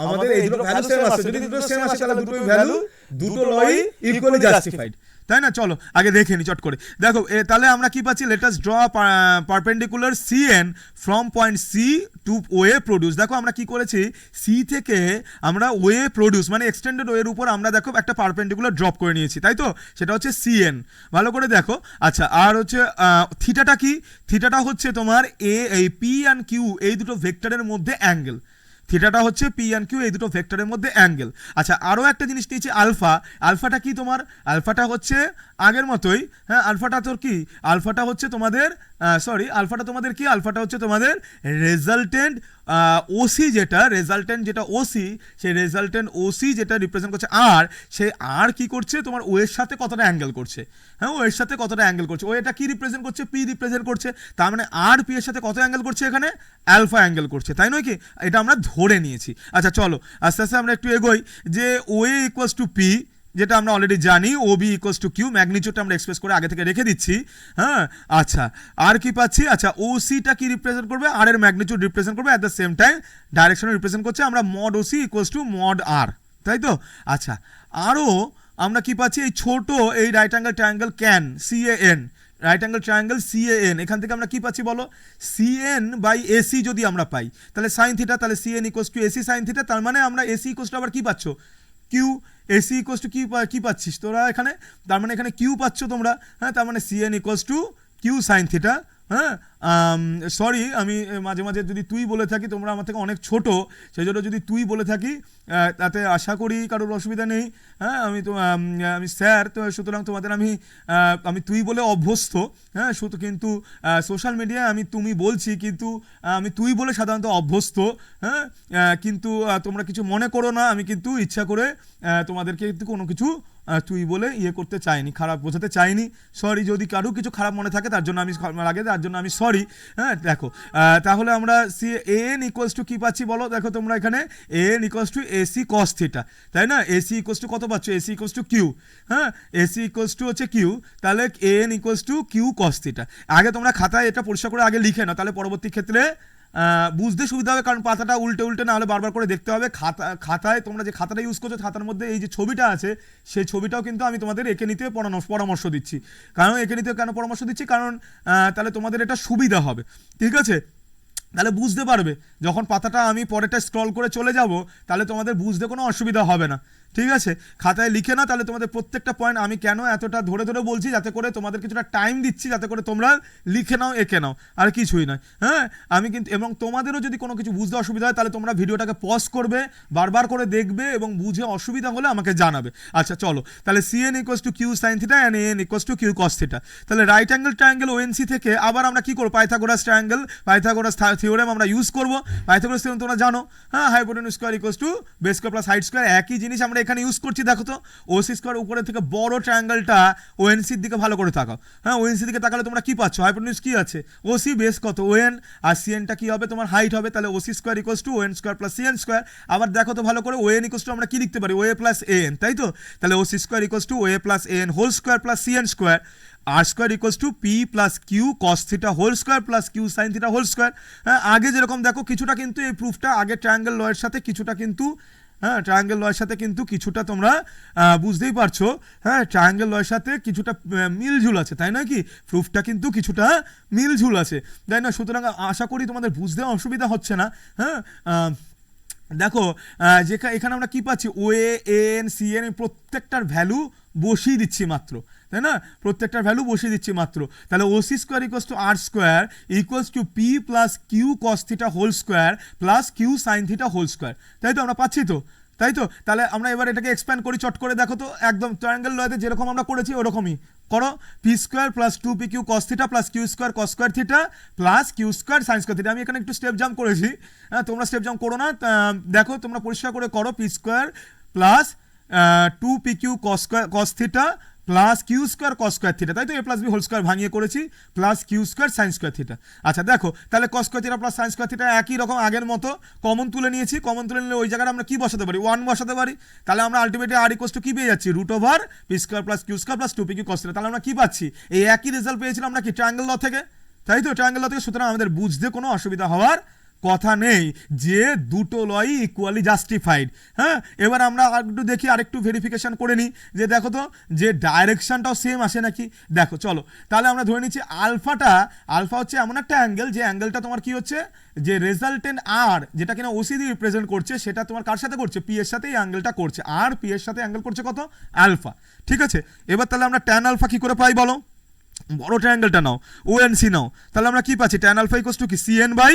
Speaker 1: আমাদের এই দুটো ভ্যালু সেম আছে, যদি দুটো সেম আসে তাহলে দুটোই ভ্যালু, দুটো লই ইকুয়ালি জাস্টিফাইড, তাই না? চলো আগে দেখে নি চট করে, দেখো তাহলে আমরা কি পাচ্ছি, let us draw perpendicular CN from point C to OA produce. দেখো আমরা কি করেছি, সি থেকে আমরা ওয়ে প্রডিউস মানে এক্সটেন্ডেড ওয়ের উপর আমরা দেখো একটা পারপেন্ডিকুলার ড্রপ করে নিয়েছি, তাই তো? সেটা হচ্ছে সিএন, ভালো করে দেখো। আচ্ছা আর হচ্ছে থিটাটা কি, থিটাটা হচ্ছে তোমার এই পি অ্যান্ড কিউ এই দুটো ভেক্টরের মধ্যে অ্যাঙ্গেল, থিটাটা হচ্ছে পি অ্যান্ড কিউ এই দুটো ভেক্টরের মধ্যে অ্যাঙ্গেল। আচ্ছা আরও একটা জিনিস নিয়েছি আলফা, আলফাটা কি তোমার, আলফাটা হচ্ছে আগের মতোই, হ্যাঁ। আলফাটা তোর কি, আলফাটা হচ্ছে তোমাদের আলফাটা তোমাদের কি, আলফাটা হচ্ছে তোমাদের রেজাল্টেন্ট ওসি যেটা রেজাল্টেন্ট যেটা ওসি, সেই রেজাল্টেন্ট ওসি যেটা রিপ্রেজেন্ট করছে আর, সেই আর কি করছে তোমার ও এর সাথে কতটা অ্যাঙ্গেল করছে, হ্যাঁ ও এর সাথে কতটা অ্যাঙ্গেল করছে, ও এটা কি রিপ্রেজেন্ট করছে, পি রিপ্রেজেন্ট করছে, তার মানে আর পি এর সাথে কত অ্যাঙ্গেল করছে, এখানে অ্যালফা অ্যাঙ্গেল করছে, তাই নয় কি, এটা আমরা ধরে নিয়েছি। আচ্ছা চলো আস্তে আস্তে আমরা একটু এগোই, যে ও এ ইকুয়ালস টু পি, যেটা আমরা অলরেডি জানি, ও বি ইকুয়ালস টু কিউ, ম্যাগনিটিউডটা আমরা এক্সপ্রেস করে আগে থেকে রেখে দিচ্ছি, হ্যাঁ। আচ্ছা আর কি পাচ্ছি, আচ্ছা ও সিটা কি রিপ্রেজেন্ট করবে, আর এর ম্যাগনিটিউড রিপ্রেজেন্ট করবে, at the same time direction represent করছে আমরা mod O C equals to mod R, তাই তো। আচ্ছা আরও আমরা কি পাচ্ছি, এই ছোট এই right angle triangle can CAN, right angle triangle CAN, এখান থেকে আমরা কি পাচ্ছি বলো, সিএন বাই এসি যদি আমরা পাই তাহলে সাইন থিটা, তাহলে CN equals to AC sine theta, তার মানে আমরা এসি ইকুয়ালস টু আবার কি পাচ্ছ, কিউ, এসি ইকুয়ালস টু কি পাচ্ছিস তোরা এখানে, তার মানে এখানে কিউ পাচ্ছ তোমরা, হ্যাঁ, তার মানে CN equals to Q sine theta, হ্যাঁ। সরি আমি মাঝে মাঝে যদি তুই বলে থাকি, তোমরা আমার থেকে অনেক ছোট, সেই জন্য যদি তুই বলে থাকি তাতে আশা করি কারোর অসুবিধা নেই, হ্যাঁ। আমি স্যার, তো সুতরাং তোমাদের আমি তুই বলে অভ্যস্ত, হ্যাঁ, শুধু কিন্তু সোশ্যাল মিডিয়ায় আমি তুমি বলছি, কিন্তু আমি তুই বলে সাধারণত অভ্যস্ত, হ্যাঁ। কিন্তু তোমরা কিছু মনে করো না, আমি কিন্তু ইচ্ছা করে তোমাদেরকে কিন্তু কোনো কিছু তুই বলে ইয়ে করতে চাইনি, খারাপ বোঝাতে চাইনি, সরি যদি কারো কিছু খারাপ মনে থাকে তার জন্য আমি সরি, হ্যাঁ। দেখো তাহলে আমরা সি এন ইকুয়ালস টু কি পাচ্ছি বলো, দেখো তোমরা এখানে N equals to AC cos theta, তাই না, এসি ইকুয়ালস টু কত পাচ্ছ, এসি ইকুয়ালস টু কিউ, হ্যাঁ, এসি ইকুয়ালস টু হচ্ছে কিউ, তাহলে N equals to Q cos theta. আগে তোমরা খাতায় এটা পরিষ্কার করে আগে লিখে নাও, তাহলে পরবর্তী ক্ষেত্রে বুঝতে সুবিধা হবে, কারণ পাতাটা উল্টে না হলে বারবার করে দেখতে হবে। খাতায় তোমরা যে খাতাটা ইউজ করছো, খাতার মধ্যে এই যে ছবিটা আছে, সেই ছবিটাও কিন্তু আমি তোমাদের এঁকে নিতে পরামর্শ দিচ্ছি। কারণ এঁকে নিতে কেন পরামর্শ দিচ্ছি, কারণ তাহলে তোমাদের এটা সুবিধা হবে, ঠিক আছে, তাহলে বুঝতে পারবে, যখন পাতাটা আমি পরেরটা স্ক্রল করে চলে যাব তাহলে তোমাদের বুঝতে কোনো অসুবিধা হবে না, ঠিক আছে। খাতায় লিখে না, তাহলে তোমাদের প্রত্যেকটা পয়েন্ট আমি কেন এতটা ধরে ধরে বলছি, যাতে করে তোমাদের কিছুটা টাইম দিচ্ছি, যাতে করে তোমরা লিখে নাও, এঁকে নাও, আর কিছুই নয়, হ্যাঁ। আমি কিন্তু এবং তোমাদেরও যদি কোনো কিছু বুঝতে অসুবিধা হয় তাহলে তোমরা ভিডিওটাকে পজ করবে, বারবার করে দেখবে এবং বুঝে অসুবিধা হলে আমাকে জানাবে। আচ্ছা চলো, তাহলে CN equals to Q sine theta and N equals to Q cos theta, তাহলে রাইট অ্যাঙ্গেল ট্রায়াঙ্গেল ওএনসি থেকে আবার আমরা কি করবো, পাইথাগোরাস থিওরেম আমরা ইউজ করবো। পাইথাগোরাস থিওরেম তোমরা জানো, হ্যাঁ, hypotenuse square equals to base square plus height square, একই জিনিস আমরা এখানে ইউজ করছি। দেখো তো ওসি স্কয়ার উপরে থেকে বড় ট্রায়াঙ্গেলটা ওএনসির দিকে ভালো করে তাকাও, হ্যাঁ, ওএনসির দিকে তাকালে তোমরা কি পাচ্ছ, হাইপোটেনিউস কি আছে, ওসি বেস কত ওএন, আর সিএনটা কি হবে তোমার হাইট হবে, তাহলে OC square equals two ওএন square plus CN square. আবার দেখো তো ভালো করে, ওএন ইকুয়ালস টু আমরা কি লিখতে পারি, ওএ প্লাস এএন, তাই তো, তাহলে OC square equals to OA plus AN whole square plus CN square, R square equals to P plus Q cos theta whole square plus Q sine theta whole square. হ্যাঁ, আগে যেরকম দেখো কিছুটা কিন্তু এই প্রুফটা আগে ট্রায়াঙ্গেল লয়ের সাথে কিছুটা কিন্তু, হ্যাঁ, ট্রায়াঙ্গেল লয়ের সাথে কিন্তু কিছুটা তোমরা বুঝতেই পারছো, হ্যাঁ, ট্রায়াঙ্গেল লয়ের সাথে কিছুটা মিলঝুল আছে, তাই নয় কি, প্রুফটা কিন্তু কিছুটা মিলঝুল আছে, তাই না। সুতরাং আশা করি তোমাদের বুঝতে অসুবিধা হচ্ছে না, হ্যাঁ। দেখো এখানে আমরা কি পাচ্ছি, ও এন সি এন প্রত্যেকটার ভ্যালু বসিয়ে দিচ্ছি মাত্র, তাই না, প্রত্যেকটার ভ্যালু বসিয়ে দিচ্ছি মাত্র। তাহলে OC square equals to R square equals to P plus Q cos theta whole square plus Q sine theta whole square, তাই তো, আমরা পাচ্ছি তো, তাই তো। তাহলে আমরা এবার এটাকে এক্সপ্যান্ড করি চট করে, দেখো তো একদম ট্রায়াঙ্গেল লয়েতে যেরকম আমরা করেছি ওরকমই করো, P square plus 2p Q cos theta plus Q square cos square theta plus Q square sine square theta. আমি এখানে একটু স্টেপ জাম্প করেছি, হ্যাঁ, তোমরা স্টেপ জাম্প করো না, দেখো তোমরা পরিষ্কার করে করো, P square plus 2p Q cos theta plus Q square cos square theta, তাই তো, A plus B whole square ভাঙিয়ে করেছি plus Q square sine square theta. আচ্ছা দেখো তাহলে cos square theta plus sine square theta একই রকম আগের মতো কমন তুলে নিয়েছি, কমন তুলে নিলে ওই জায়গায় আমরা কি বসাতে পারি, 1 বসাতে পারি, তাহলে আমরা আলটিমেটলি আর ইকুয়ালস টু কি পেয়ে যাচ্ছি, root over P square plus Q square plus 2p Q cos theta. তাহলে আমরা কি পাচ্ছি, এই একই রেজাল্ট পেয়েছিলাম আমরা কি ট্রায়াঙ্গেল ল থেকে, তাই তো, ট্রায়াঙ্গেল ল থেকে। সুতরাং আমাদের বুঝতে কোনো অসুবিধা হওয়ার কথা নেই যে দুটো লই ইকুয়ালি জাস্টিফাইড। হ্যাঁ, এবার আমরা একটু দেখি, আরেকটু ভেরিফিকেশন করে নিই যে দেখো তো যে ডাইরেকশনটাও সেম আসে নাকি। দেখো চলো তাহলে আমরা ধরে নিচ্ছি আলফা হচ্ছে এমন একটা অ্যাঙ্গেল, যে অ্যাঙ্গেলটা তোমার কি হচ্ছে, যে রেজাল্টেন্ট আর যেটা কিনা ওসি দিয়ে রিপ্রেজেন্ট করছে, সেটা তোমার কার সাথে করছে, পি এর সাথে এই অ্যাঙ্গেলটা করছে, আর পি এর সাথে অ্যাঙ্গেল করছে কত, আলফা, ঠিক আছে। এবার তাহলে আমরা ট্যান আলফা কি করে পাই বলো, বড় ট্রায়াঙ্গেলটা নাও, ওএনসি নাও, তাহলে আমরা কি পাচ্ছি, ট্যান আলফা ইকুয়ালস টু কি সিএন বাই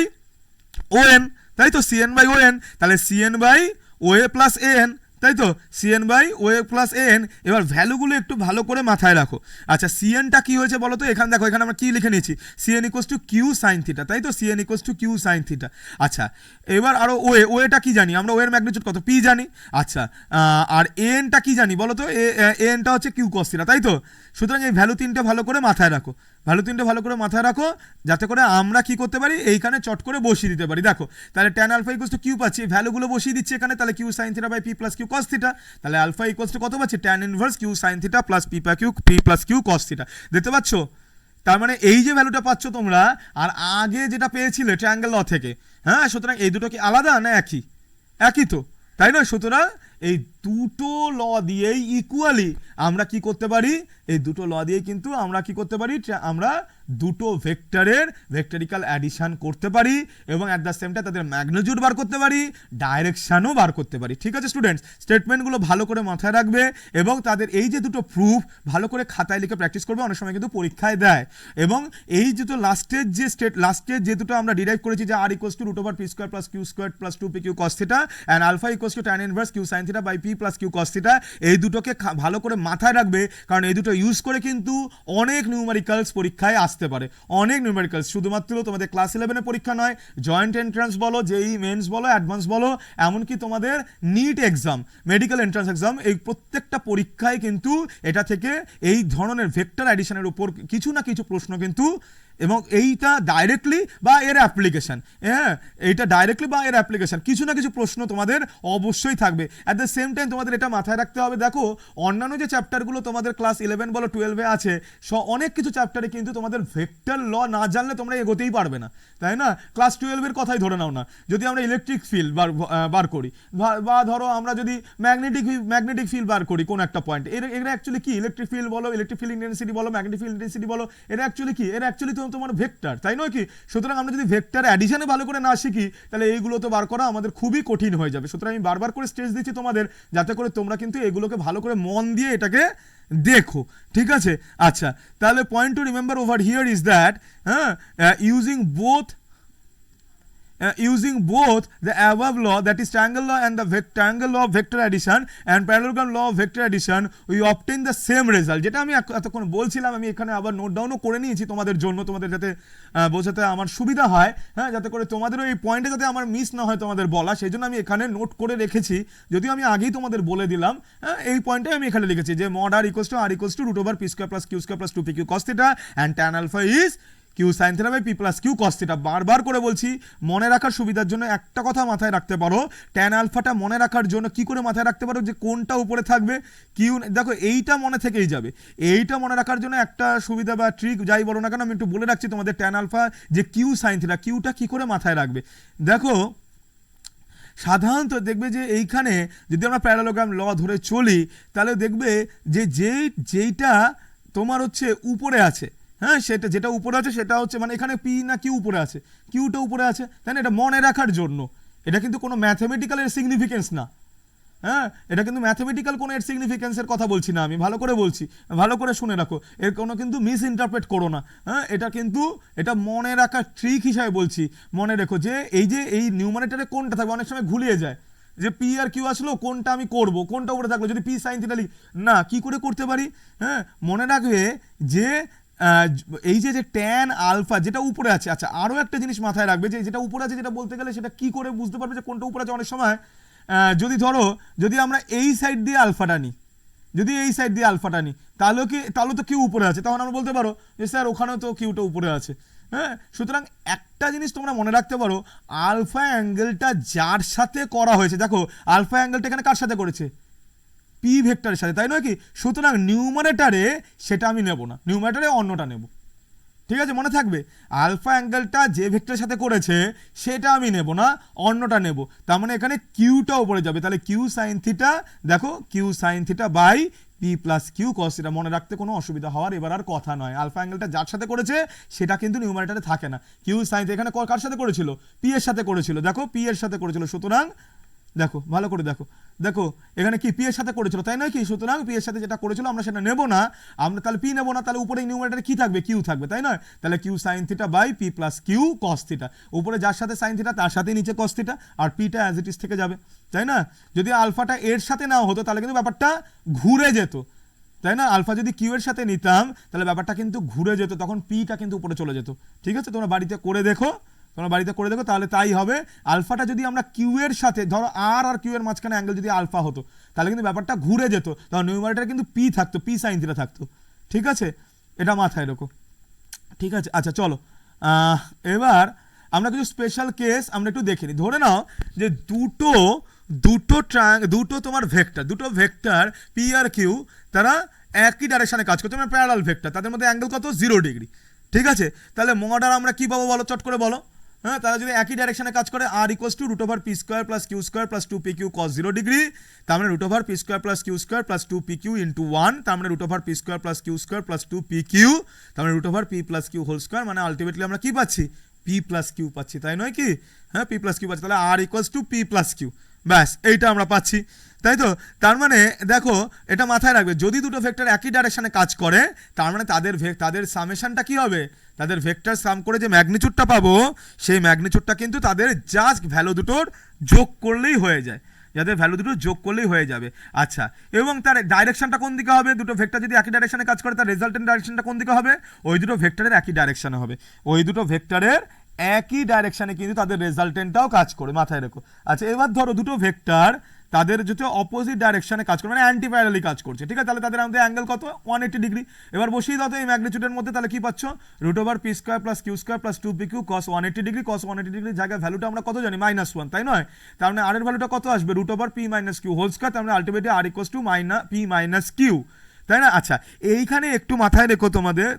Speaker 1: ওএন, তাই তো, সিএন বাই ওএন, তাহলে CN by OA plus AN, তাই তো CN by O plus N. এবার ভ্যালুগুলো একটু ভালো করে মাথায় রাখো। আচ্ছা সিএনটা কি হয়েছে বলো তো, এখানে দেখো এখানে আমরা কি লিখে নিয়েছি, CN equals to Q sine theta, তাই তো CN equals to Q sine theta. আচ্ছা এবার আরও ওয়েটা কি জানি আমরা, ওয়ের ম্যাগনিটিউড কত পি জানি। আচ্ছা আর এনটা কি জানি বলো তো, এনটা হচ্ছে কিউ কস থিটা, তাই তো। সুতরাং এই ভ্যালু তিনটে ভালো করে মাথায় রাখো, ভ্যালু তিনটে ভালো করে মাথায় রাখো, যাতে করে আমরা কি করতে পারি এইখানে চট করে বসিয়ে দিতে পারি। দেখো তাহলে tan alpha equals to Q পাচ্ছি, ভ্যালুগুলো বসিয়ে দিচ্ছি এখানে, তাহলে Q sine theta by P plus Q cos theta, তাহলে আলফা ইকুয়ালস টু কত পাচ্ছি, tan inverse Q sine theta plus P plus Q cos theta. দেখতে পাচ্ছ? তার মানে এই যে ভ্যালুটা পাচ্ছ তোমরা, আর আগে যেটা পেয়েছিলে ট্রায়াঙ্গেল ল থেকে, হ্যাঁ, সুতরাং এই দুটো কি আলাদা না একই? একই তো, তাই নয়? সুতরাং এই দুটো ল দিয়েই ইকুয়ালি আমরা কি করতে পারি, এই দুটো ল দিয়েই কিন্তু আমরা কি করতে পারি, আমরা দুটো ভেক্টরের ভেক্টরিক্যাল অ্যাডিশন করতে পারি এবং অ্যাট দ্য সেম টাইম তাদের ম্যাগনিটিউড বার করতে পারি, ডাইরেকশনও বার করতে পারি। ঠিক আছে স্টুডেন্টস, স্টেটমেন্টগুলো ভালো করে মাথায় রাখবে এবং তাদের এই যে দুটো প্রুফ ভালো করে খাতায় লিখে প্র্যাকটিস করবে, অনেক সময় কিন্তু পরীক্ষায় দেয়। এবং এই দুটো লাস্টের যে দুটো আমরা ডিরাইভ করেছি, যে R equals to root over P square plus Q square plus 2p Q cos theta and alpha equals to tan inverse Q sine theta by P plus Q cos theta, এই দুটোকে ভালো করে মাথায় রাখবে, কারণ এই দুটো ইউজ করে কিন্তু অনেক নিউমেরিক্যালস পরীক্ষায় আসতে পারে, অনেক নিউমেরিক্যালস। শুধুমাত্র তোমাদের ক্লাস 11-এ পরীক্ষা নয়, জয়েন্ট এন্ট্রান্স বলো, জেই মেন্স বলো, অ্যাডভান্স বলো, এমনকি তোমাদের NEET exam, medical entrance exam, এই প্রত্যেকটা পরীক্ষায় কিন্তু এটা থেকে এই ধরনের ভেক্টর অ্যাডিশনের উপর কিছু না কিছু প্রশ্ন কিন্তু, এবং এইটা ডাইরেক্টলি বা এর অ্যাপ্লিকেশন, হ্যাঁ এইটা ডাইরেক্টলি বা এর অ্যাপ্লিকেশন, কিছু না কিছু প্রশ্ন তোমাদের অবশ্যই থাকবে। অ্যাট দ্য সেম টাইম তোমাদের এটা মাথায় রাখতে হবে, দেখো অন্যান্য যে চ্যাপ্টারগুলো তোমাদের ক্লাস 11 বলো 12-এ আছে, অনেক কিছু চ্যাপ্টারে কিন্তু তোমাদের ভেক্টর ল না জানলে তোমরা এগোতেই পারবে না, তাই না? ক্লাস 12-এর কথাই ধরে নাও না, যদি আমরা ইলেকট্রিক ফিল্ড বার করি, বা ধরো আমরা যদি ম্যাগনেটিক ফিল্ড বার করি কোন একটা পয়েন্ট, এরা অ্যাকচুয়ালি কি, ইলেকট্রিক ফিল্ড বলো, ইলেকট্রিক ফিল্ড ইন্টেন্সিটি বলো, ম্যাগনেটিক ফিল্ড ইন্টেন্সিটি বলো, এরা অ্যাকচুয়ালি কি, এরা অ্যাকচুয়ালি তোমার ভেক্টর, তাই নয় কি? সুতরাং আমরা যদি ভেক্টর অ্যাডিশনে ভালো করে না শিখি, তাহলে এইগুলো তো বার করা আমাদের খুবই কঠিন হয়ে যাবে। সুতরাং আমি বারবার করে স্ট্রেস দিচ্ছি তোমাদের, যাতে করে তোমরা কিন্তু এগুলোকে ভালো করে মন দিয়ে এটাকে দেখো, ঠিক আছে? আচ্ছা তাহলে point to remember over here is that, using both the above law, that is triangle law and the triangle law of vector addition and parallelogram law of vector addition, we obtain the same result. যেটা আমি এতক্ষণ বলছিলাম, আমি এখানে আবার নোট ডাউনও করে নিয়েছি তোমাদের জন্য, তোমাদের যাতে বোঝাতে আমার সুবিধা হয়, হ্যাঁ, যাতে করে তোমাদেরও এই পয়েন্টে যাতে আমার মিস না হয় তোমাদের বলা, সেই জন্য আমি এখানে নোট করে রেখেছি, যদিও আমি আগেই তোমাদের বলে দিলাম। হ্যাঁ, এই পয়েন্টটাই আমি এখানে লিখেছি যে mod r equals to root over p square plus q square plus 2p q cos theta and tan alpha is Q sine theta by P plus Q cos theta. বারবার করে বলছি, মনে রাখার সুবিধার জন্য একটা কথা মাথায় রাখতে পারো, ট্যান আলফাটা মনে রাখার জন্য কি করে মাথায় রাখতে পারো, যে কোনটা উপরে থাকবে, কিউ, দেখো এইটা মনে থেকেই যাবে। এইটা মনে রাখার জন্য একটা সুবিধা বা ট্রিক যাই বলো না কেন, আমি একটু বলে রাখছি তোমাদের, ট্যান আলফা যে কিউ সাইন থিটা, কিউটা কি করে মাথায় রাখবে। দেখো সাধারণত দেখবে যে এইখানে যদি আমরা প্যারালোগ্রাম ল ধরে চলি, তাহলে দেখবে যে যেইটা তোমার হচ্ছে উপরে আছে, হ্যাঁ, সেটা যেটা উপরে আছে সেটা হচ্ছে, মানে এখানে পি না কিউ উপরে আছে, কিউটা উপরে আছে, তাই না? এটা মনে রাখার জন্য, এটা কিন্তু কোনো ম্যাথমেটিক্যালের সিগনিফিকেন্স না, হ্যাঁ, এটা কিন্তু ম্যাথমেটিক্যাল কোনো এর সিগনিফিকেন্সের কথা বলছি না, আমি ভালো করে বলছি, ভালো করে শুনে রাখো, এর কোনো কিন্তু মিস ইন্টারপ্রেট করো না, হ্যাঁ, এটা কিন্তু এটা মনে রাখার ট্রিক হিসাবে বলছি। মনে রেখো যে এই নিউমারেটরে কোনটা থাকবে, অনেক সময় ভুলিয়ে যায় যে পি আর কিউ আসলো, কোনটা আমি করব, কোনটা উপরে থাকলো, যদি পি সাইন থিটা লিখি না, কি করে করতে পারি, হ্যাঁ, মনে রাখবে যে এই যে ট্যান আলফা যেটা উপরে আছে। আচ্ছা আরও একটা জিনিস মাথায় রাখবে, যে যেটা উপরে আছে, যেটা বলতে গেলে সেটা কি করে বুঝতে পারবে যে কোনটা উপরে আছে। অনেক সময় যদি আমরা এই সাইড দিয়ে আলফাটা নিই, তাহলে তো কিউ উপরে আছে, তখন আমরা বলতে পারো যে স্যার ওখানেও তো কিউটা উপরে আছে, হ্যাঁ। সুতরাং একটা জিনিস তোমরা মনে রাখতে পারো, আলফা অ্যাঙ্গেলটা যার সাথে করা হয়েছে, দেখো আলফা অ্যাঙ্গেলটা এখানে কার সাথে করেছে, পি ভেক্টরের সাথে, তাই নয় কি? সুতরাং নিউমারেটারে সেটা আমি নেব না, নিউমারেটারে অন্যটা নেব, ঠিক আছে? মনে থাকবে, আলফা অ্যাঙ্গেলটা যে ভেক্টরের সাথে করেছে সেটা আমি নেব না, অন্যটা নেব। তার মানে এখানে কিউটা উপরে যাবে, তাহলে কিউ সাইন থিটা, দেখো Q sine theta by P plus Q cos theta. মনে রাখতে কোনো অসুবিধা হওয়ার এবার আর কথা নয়, আলফা অ্যাঙ্গেলটা যার সাথে করেছে সেটা কিন্তু নিউমারেটারে থাকে না। কিউ সাইন এখানে কার সাথে করেছিল, পি এর সাথে করেছিল, দেখো পি এর সাথে করেছিল, সুতরাং দেখো ভালো করে দেখো, দেখো এখানে কি পি এর সাথে করেছিল তাই নয় কি, সুতরাং পি এর সাথে যেটা করেছিল আমরা সেটা নেব না, আমরা তাহলে পি নেব না, তাহলে উপরে নিউমারেটরে কি থাকবে, কিউ থাকবে তাই নয়, তাহলে Q sine theta by P plus Q cos theta, উপরে যার সাথে সাইন থিটা তার সাথে নিচে কস থিটা, আর পিটা অ্যাজ ইট ইজ থেকে যাবে তাই না। যদি আলফাটা এর সাথে নাও হতো তাহলে কিন্তু ব্যাপারটা ঘুরে যেত তাই না, আলফা যদি কিউ এর সাথে নিতাম তাহলে ব্যাপারটা কিন্তু ঘুরে যেত, তখন পিটা কিন্তু উপরে চলে যেত। ঠিক আছে, তোমরা বাড়িতে করে দেখো, তাহলে তাই হবে। আলফাটা যদি আমরা কিউ এর সাথে ধরো আর কিউ এর মাঝখানে অ্যাঙ্গেল যদি আলফা হতো তাহলে কিন্তু ব্যাপারটা ঘুরে যেত, তখন নিউমারেটরে কিন্তু পি থাকতো, পি সাইন থিটা থাকতো। ঠিক আছে, এটা মাথায় রাখো। ঠিক আছে, আচ্ছা চলো এবার আমরা কিছু স্পেশাল কেস আমরা একটু দেখে নিই। ধরে নাও যে দুটো তোমার ভেক্টর, দুটো ভেক্টর পি আর কিউ তারা একই ডাইরেকশনে কাজ করছে, মানে প্যারালাল ভেক্টর, তাদের মধ্যে অ্যাঙ্গেল কত 0 ডিগ্রি। ঠিক আছে, তাহলে মডার আমরা কি পাবো বলো, চট করে বলো। হ্যাঁ, তারা যদি একই ডাইরেকশনে কাজ করে R equals to root over P square plus Q square plus 2p Q cos 0 degree, তার মানে root over P square plus Q square plus 2p Q into 1, তার মানে root over P square plus Q square plus 2p Q, তার মানে root over P plus Q whole square, মানে আলটিমেটলি আমরা কি পাচ্ছি, পি প্লাস কিউ পাচ্ছি তাই নয় কি। হ্যাঁ, পি প্লাস কিউ পাচ্ছি, তাহলে R equals to P plus Q, ব্যাস এইটা আমরা পাচ্ছি তাই তো। তার মানে দেখো এটা মাথায় রাখবে, যদি দুটো ভেক্টর একই ডাইরেকশনে কাজ করে তার মানে তাদের সামেশনটা কি হবে, তাদের ভেক্টর সাম করে যে ম্যাগনিটিউডটা পাবো সেই ম্যাগনিটিউডটা কিন্তু তাদের জাস্ট ভ্যালু দুটোর যোগ করলেই হয়ে যায়, যাদের ভ্যালু দুটো যোগ করলেই হয়ে যাবে। আচ্ছা, এবং তার ডাইরেকশনটা কোন দিকে হবে, দুটো ভেক্টর যদি একই ডাইরেকশনে কাজ করে তার রেজাল্টেন্ট ডাইরেকশনটা কোন দিকে হবে, ওই দুটো ভেক্টরের একই ডাইরেকশনে হবে, ওই দুটো ভেক্টরের একই ডাইরেকশনে কিন্তু তাদের রেজাল্টেন্টটাও কাজ করে, মাথায় রেখো। আচ্ছা, এবার ধরো দুটো ভেক্টর তাদের যদি অপোজিট ডাইরেকশনে কাজ করে, মানে অ্যান্টি প্যারালালি কাজ করছে, ঠিক আছে, তাহলে তাদের আমাদের অ্যাঙ্গেল কত 180 ডিগ্রি। এবার বসিয়ে দাও তো এই ম্যাগনিটিউডের মধ্যে, তাহলে কি পাচ্ছ, root over P square plus Q square plus 2p Q cos 180 degree, cos 180 ডিগ্রির জায়গায় ভ্যালুটা আমরা কত জানি, -1 তাই নয়, তার মানে আর এর ভ্যালুটা কত আসবে, root over P minus Q whole square, তার মানে আলটিমেটলি আর equals to P minus Q তাই না। আচ্ছা, এইখানে একটু মাথায় রেখো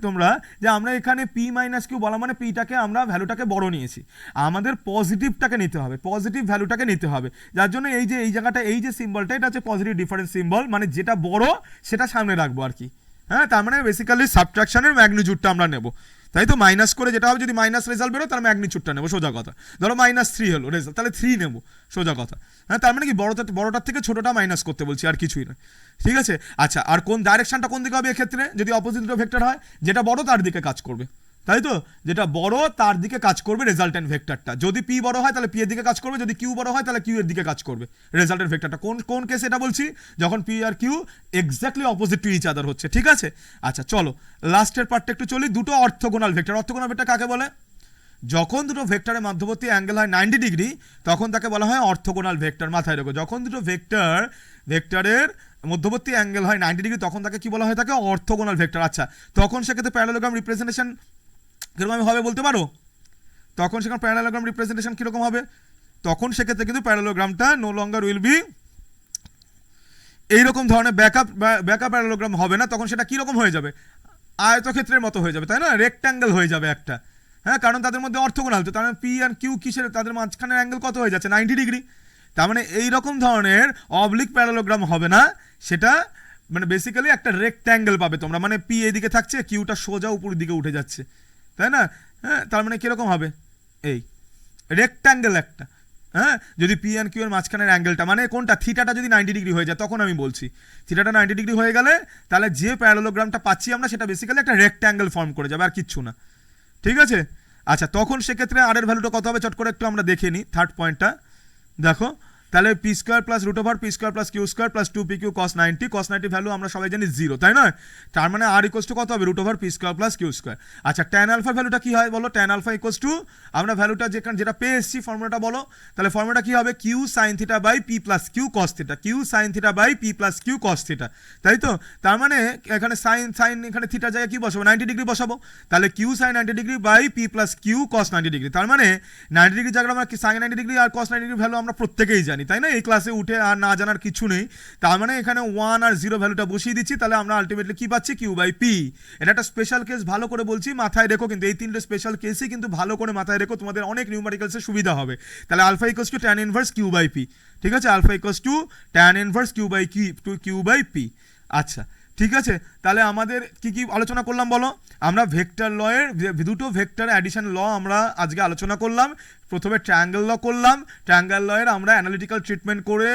Speaker 1: তোমরা যে আমরা এখানে পি মাইনাস কিউ বলা মানে পিটাকে আমরা ভ্যালুটাকে বড় নিয়েছি, আমাদের পজিটিভটাকে নিতে হবে, পজিটিভ ভ্যালুটাকে নিতে হবে, যার জন্য এই জায়গাটা এই যে সিম্বলটা এটা হচ্ছে পজিটিভ ডিফারেন্স সিম্বল, মানে যেটা বড় সেটা সামনে রাখবো আর কি। হ্যাঁ, তার মানে বেসিক্যালি সাবট্রাকশনের ম্যাগনিটিউডটা আমরা নেব, তাই তো। মাইনাস করে যেটা হবে, যদি মাইনাস রেজাল্ট বেরো তাহলে ম্যাগনিটিউডটা নেবো, সোজা কথা। ধরো -3 হলো রেজাল্ট, তাহলে 3 নেবো, সোজা কথা। হ্যাঁ, তার মানে কি বড়টার থেকে ছোটটা মাইনাস করতে বলছি, আর কিছুই না। ঠিক আছে, আচ্ছা, আর কোন ডাইরেকশনটা কোন দিকে হবে এক্ষেত্রে, যদি অপোজিট দুটো ভেক্টর হয়, যেটা বড় তার দিকে কাজ করবে, তাই তো, যেটা বড় তার দিকে কাজ করবে রেজাল্টেন্ট ভেক্টরটা। যদি পি বড় হয় তাহলে পি এর দিকে কাজ করবে, যদি কিউ বড় হয় তাহলে কিউ এর দিকে কাজ করবে রেজাল্টেন্ট ভেক্টরটা। কোন কেসে এটা বলছি, যখন পি আর Q exactly opposite to each other হচ্ছে। ঠিক আছে, আচ্ছা চলো লাস্টের পার্টটা একটু চলি। দুটো অর্থোগোনাল ভেক্টর, অর্থোগোনাল ভেক্টর কাকে বলে, যখন দুটো ভেক্টরের মধ্যবর্তী অ্যাঙ্গেল হয় 90 ডিগ্রি তখন তাকে বলা হয় অর্থোগোনাল ভেক্টর, মাথায় রেখো। যখন দুটো ভেক্টরের মধ্যবর্তী অ্যাঙ্গেল হয় 90 ডিগ্রি তখন তাকে কি বলা হয়, তাকে অর্থোগোনাল ভেক্টর। আচ্ছা, তখন সেক্ষেত্রে প্যারালোগ্রাম রিপ্রেজেন্টেশন কিরকম হবে বলতে পারো, তখন সেখানে প্যারালোগ্রাম রিপ্রেজেন্টেশন কিরকম হবে, তখন সেক্ষেত্রে কিন্তু প্যারালোগ্রামটা নো লঙ্গার উইল বি এইরকম ধরনের ব্যাকআপ প্যারালোগ্রাম হবে না, তখন সেটা কিরকম হয়ে যাবে, আয়তক্ষেত্রের মতো হয়ে যাবে তাই না, রেক্ট্যাঙ্গেল হয়ে যাবে একটা। হ্যাঁ, কারণ তাদের মধ্যে অর্থোগোনাল, তো তার মানে পি আর কিউ কিসের, তাদের মাঝখানের অ্যাঙ্গেল কত হয়ে যাচ্ছে 90 ডিগ্রি। তার মানে এইরকম ধরনের অবলিক প্যারালোগ্রাম হবে না, সেটা মানে বেসিক্যালি একটা রেক্ট্যাঙ্গেল পাবে তোমরা, মানে পি এইদিকে থাকছে, কিউটা সোজা উপরের দিকে উঠে যাচ্ছে তাই না। হ্যাঁ, তার মানে কিরকম হবে, এই রেক্ট্যাঙ্গেল একটা। হ্যাঁ, যদি পি অ্যান্ড কিউ এর মাঝখানের অ্যাঙ্গেলটা মানে কোনটা, থিটাটা যদি 90 ডিগ্রি হয়ে যায় তখন আমি বলছি, থিটাটা 90 ডিগ্রি হয়ে গেলে তাহলে যে প্যারালোগ্রামটা পাচ্ছি আমরা সেটা বেসিক্যালি একটা রেক্ট্যাঙ্গেল ফর্ম করে যাবে, আর কিচ্ছু না। ঠিক আছে, আচ্ছা, তখন সেক্ষেত্রে আর এর ভ্যালুটা কত হবে চট করে একটু আমরা দেখে নিই। থার্ড পয়েন্টটা দেখো, তাহলে P square plus root over P square plus Q square plus 2p Q cos 90 value আমরা সবাই জানি 0 তাই নয়, তার মানে আর ইকুয়ালস টু কত হবে, root over P square plus Q square. আচ্ছা, ট্যান আলফা ভ্যালুটা কি হয় বলো, ট্যান আলফা ইকুয়ালস টু আমরা ভ্যালুটা যেটা পেয়ে এসেছি ফর্মুলাটা বলো, তাহলে ফর্মুলাটা কি হবে, Q sine theta by P plus Q cos theta, Q sine theta by P plus Q cos theta, তাই তো। তার মানে এখানে সাইন এখানে থিটা জায়গায় কি বসাবো, 90 ডিগ্রি বসাবো, তাহলে Q sine 90 degree by P plus Q cos 90 degree, তার মানে 90 ডিগ্রি জায়গায় আমরা সাইন 90 ডিগ্রি আর কস 90 ডিগ্রি ভ্যালু আমরা প্রত্যেকেই জানি তাই না, এই ক্লাসে উঠে আর না জানার কিছু নেই। তার মানে এখানে 1 আর 0 ভ্যালুটা বসিয়ে দিচ্ছি, তাহলে আমরা আলটিমেটলি কি পাচ্ছি, কিউ বাই পি। এটা একটা স্পেশাল কেস, ভালো করে বলছি মাথায় রেখো, কিন্তু এই তিনটে স্পেশাল কেসই কিন্তু ভালো করে মাথায় রেখো, তোমাদের অনেক নিউমেরিক্যালসে সুবিধা হবে। তাহলে alpha equals to tan inverse Q by P, ঠিক আছে, alpha equals to tan inverse Q by P. আচ্ছা, ঠিক আছে, তাহলে আমাদের কি কি আলোচনা করলাম বলো? আমরা ভেক্টর লয়ের দুটো ভেক্টর অ্যাডিশন ল আমরা আজকে আলোচনা করলাম। প্রথমে ট্রায়াঙ্গেল ল করলাম, ট্রায়াঙ্গেল লয়ের আমরা অ্যানালিটিক্যাল ট্রিটমেন্ট করে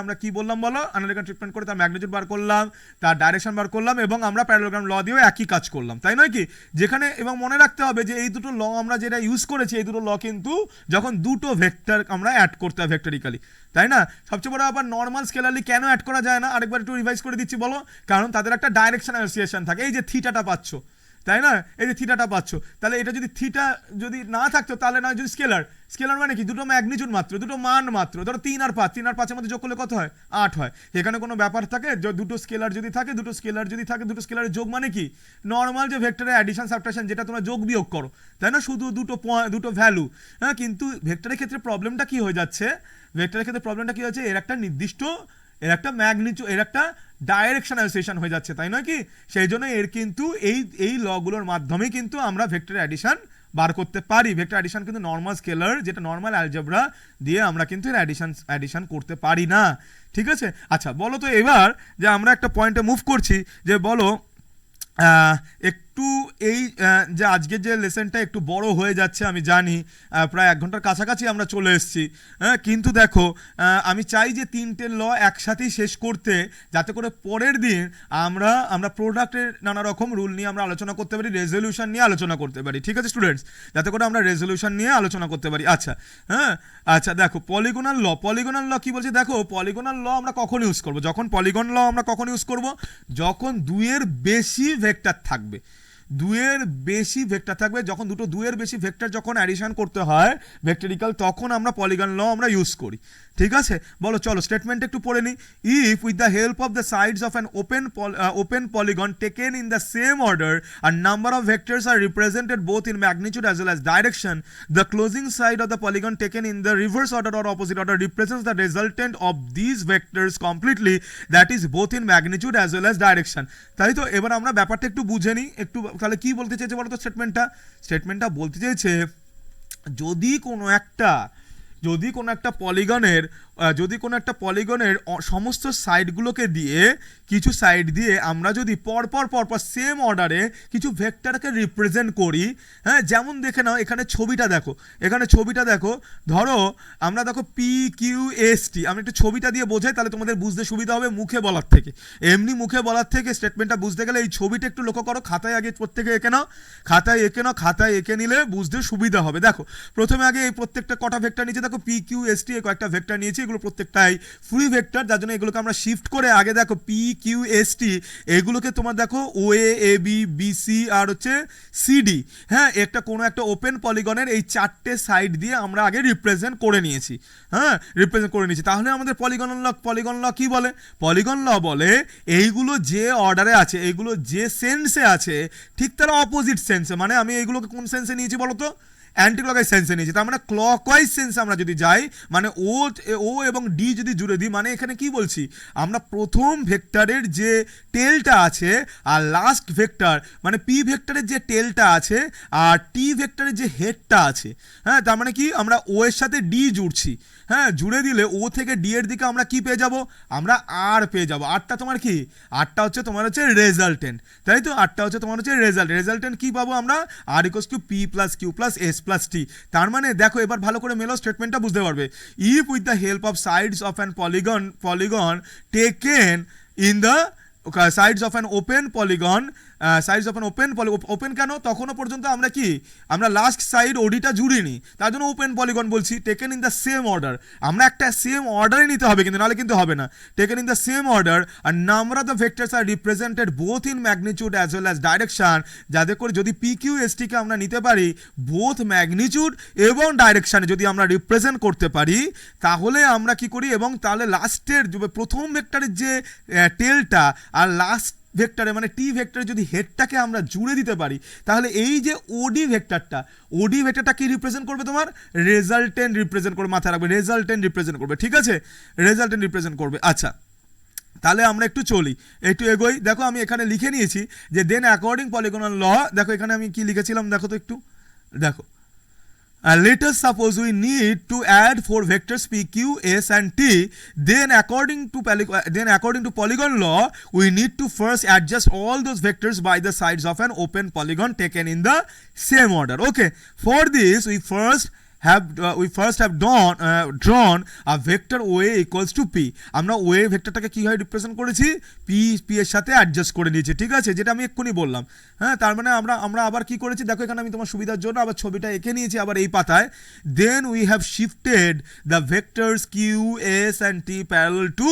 Speaker 1: আমরা কি বললাম বলো? অ্যানালিটিক্যাল ট্রিটমেন্ট করে তার ম্যাগনিটিউড বার করলাম, তার ডাইরেকশন বার করলাম, এবং আমরা প্যারালোগ্রাম ল দিয়েও একই কাজ করলাম, তাই নয় কি? যেখানে এবং মনে রাখতে হবে যে এই দুটো ল আমরা যেটা ইউজ করেছি, এই দুটো ল কিন্তু যখন দুটো ভেক্টর আমরা অ্যাড করতে হয় ভেক্টরিক্যালি, তাই না? সবচেয়ে বড় আবার নর্মাল স্কেলারলি কেন অ্যাড করা যায় না, আরেকবার একটু রিভাইজ করে দিচ্ছি বলো। কারণ তাদের একটা ডাইরেকশন অ্যাসোসিয়েশন থাকে, এই যে থিটাটা পাচ্ছ, তাই না? এই যে থিটাটা পাচ্ছ, তাহলে এটা যদি থিটা যদি না থাকতো তাহলে না, যদি স্কেলার মানে কি, দুটো ম্যাগনিটিউড মাত্র, দুটো মান মাত্র, ধরো 3 আর 5, 3 আর 5 এর মধ্যে যোগ করলে কত হয়? 8 হয়। এখানে কোনো ব্যাপার থাকে? দুটো স্কেলার যদি থাকে, দুটো স্কেলারের যোগ মানে কি? নর্মাল যে ভেক্টরের অ্যাডিশন সাবট্রাকশন, যেটা তোমরা যোগ বিয়োগ করো, তাই না? শুধু দুটো ভ্যালু। হ্যাঁ, কিন্তু ভেক্টরের ক্ষেত্রে প্রবলেমটা কি হয়ে যাচ্ছে? এর একটা নির্দিষ্ট, এর একটা ম্যাগনিটিউড, এর একটা ডাইরেকশন অ্যাসোসিয়েশন হয়ে যাচ্ছে, তাই নয় কি? সেই জন্য এর কিন্তু এই লগুলোর মাধ্যমে কিন্তু আমরা ভেক্টর অ্যাডিশন বার করতে পারি। ভেক্টর অ্যাডিশন কিন্তু নর্মাল স্কেলার, যেটা নর্মাল অ্যালজেব্রা দিয়ে আমরা কিন্তু এর অ্যাডিশন করতে পারি না, ঠিক আছে? আচ্ছা, বলো তো এবার যে আমরা একটা পয়েন্টে মুভ করছি, যে বলো একটু এই যে আজকের যে লেসনটা একটু বড় হয়ে যাচ্ছে আমি জানি, প্রায় 1 ঘন্টার কাছাকাছি আমরা চলে এসেছি, কিন্তু দেখো আমি চাই যে 3টে ল একসাথেই শেষ করতে, যাতে করে পরের দিন আমরা প্রোডাক্টের নানা রকম রুল নিয়ে আমরা আলোচনা করতে পারি, রেজলিউশন নিয়ে আলোচনা করতে পারি, ঠিক আছে স্টুডেন্টস? যাতে করে আমরা রেজলিউশন নিয়ে আলোচনা করতে পারি। আচ্ছা, আচ্ছা দেখো পলিগনাল ল কি বলছে? দেখো পলিগনাল ল আমরা কখন ইউজ করব? যখন পলিগন ল আমরা কখন ইউজ করব? যখন 2-এর বেশি ভেক্টর থাকবে, যখন দুটো 2-এর বেশি ভেক্টর যখন অ্যাডিশন করতে হয় ভেক্টরিক্যাল, তখন আমরা পলিগন ল আমরা ইউজ করি, ঠিক আছে? বলো, চলো স্টেটমেন্ট একটু পড়ে নিই। If with the help of the sides of an open polygon taken in the same order are number of vectors are represented both in magnitude as well as direction, the closing side of the polygon taken in the reverse order or opposite order represents the resultant of this vectors completely, that is both in magnitude as well as direction. তাই তো, এবার আমরা ব্যাপারটা একটু বুঝে নিই একটু। তাহলে কি বলতে চেয়েছে বলো তো? স্টেটমেন্টটা বলতে চেয়েছে, যদি কোনো একটা পলিগনের সমস্ত সাইডগুলোকে দিয়ে, কিছু সাইড দিয়ে আমরা যদি পরপর সেম অর্ডারে কিছু ভেক্টরকে রিপ্রেজেন্ট করি, হ্যাঁ, যেমন দেখে নাও এখানে ছবিটা দেখো, ধরো আমরা দেখো PQST, আমি একটু ছবিটা দিয়ে বোঝাই তাহলে তোমাদের বুঝতে সুবিধা হবে মুখে বলার থেকে। এমনি মুখে বলার থেকে স্টেটমেন্টটা বুঝতে গেলে এই ছবিটা একটু লক্ষ্য করো, খাতায় আগে প্রত্যেকে এঁকে নাও, খাতায় এঁকে নিলে বুঝতে সুবিধা হবে। দেখো প্রথমে আগে এই প্রত্যেকটা কটা ভেক্টর নিচে দেখো, PQST কয়েকটা ভেক্টর নিয়েছি, এগুলো প্রত্যেকটাই ফ্রি ভেক্টর, যার জন্য এগুলোকে আমরা শিফট করে আগে দেখো PQST, এগুলোকে তোমার দেখো OA AB BC আর হচ্ছে CD, হ্যাঁ, কোনো একটা ওপেন পলিগনের এই 4টে সাইড দিয়ে আমরা আগে রিপ্রেজেন্ট করে নিয়েছি। তাহলে আমাদের পলিগন ল কি বলে? পলিগন ল বলে এইগুলো যে অর্ডারে আছে, এইগুলো যে সেন্সে আছে, ঠিক তার অপোজিট সেন্সে, মানে আমি এইগুলোকে কোন সেন্সে নিয়েছি বলো তো? অ্যান্টি ক্লকওয়াইজ সেন্সে নিয়েছি। তার মানে ক্লকওয়াইজ সেন্সে আমরা যদি যাই, মানে ও এবং ডি যদি জুড়ে দিই, মানে এখানে কি বলছি? আমরা প্রথম ভেক্টরের যে টেলটা আছে আর লাস্ট ভেক্টর মানে পি ভেক্টরের যে টেলটা আছে আর টি ভেক্টরের যে হেডটা আছে, হ্যাঁ, তার মানে কি আমরা ও এর সাথে ডি জুড়ছি, হ্যাঁ, জুড়ে দিলে ও থেকে ডি এর দিকে আমরা কি পেয়ে যাব? আমরা আর পেয়ে যাব। আরটা তোমার কি? আরটা হচ্ছে তোমার হচ্ছে রেজাল্টেন্ট, তাই তো? আরটা হচ্ছে তোমার হচ্ছে রেজাল্টেন্ট কি পাবো আমরা? R equals to P plus Q plus S plus T. তার মানে দেখো এবার ভালো করে মেলো, স্টেটমেন্টটা বুঝতে পারবে। If with the help of sides of an polygon taken in the sides of an open polygon, open কেন? তখনও পর্যন্ত আমরা লাস্ট সাইড ওডিটা জুড়িনি, তার জন্য ওপেন পলিগন বলছি। Taken in the same order, আমরা একটা সেম অর্ডারে নিতে হবে, কিন্তু নাহলে কিন্তু হবে না। Taken in the same order are number of the vectors are represented both in magnitude as well as direction, যাতে করে যদি PQSTকে আমরা নিতে পারি বোথ ম্যাগনিটিউড এবং ডাইরেকশানে যদি আমরা রিপ্রেজেন্ট করতে পারি, তাহলে আমরা কি করি? এবং তাহলে লাস্টের প্রথম ভেক্টরের যে টেলটা আর লাস্ট ভেক্টরে মানে টি ভেক্টরে যদি হেডটাকে আমরা জুড়ে দিতে পারি, তাহলে এই যে ওডি ভেক্টরটা কি রিপ্রেজেন্ট করবে? তোমার রেজাল্টেন্ট রিপ্রেজেন্ট করবে, মাথায় রাখবে, রেজাল্টেন্ট রিপ্রেজেন্ট করবে, ঠিক আছে? রেজাল্টেন্ট রিপ্রেজেন্ট করবে। আচ্ছা, তাহলে আমরা একটু চলি, একটু এগোই। দেখো আমি এখানে লিখে নিয়েছি যে দেন অ্যাকর্ডিং পলিগনাল ল, দেখো এখানে আমি কি লিখেছিলাম দেখো তো একটু, দেখো let us suppose we need to add 4 vectors p, q, s and t. Then according to polygon law, we need to first adjust all those vectors by the sides of an open polygon taken in the same order. Okay, for this we first have drawn a vector OA equals to p. আমরা OA ভেক্টরটাকে কিভাবে রিপ্রেজেন্ট করেছি, p এর সাথে অ্যাডজাস্ট করে নিয়েছি, ঠিক আছে, যেটা আমি এক্ষুনি বললাম। হ্যাঁ, তার মানে আমরা আবার কি করেছি দেখো, এখানে আমি তোমার সুবিধার জন্য আবার ছবিটা এঁকে নিয়েছি আবার এই পাতায়। Then we have shifted the vectors Q, S and T parallel to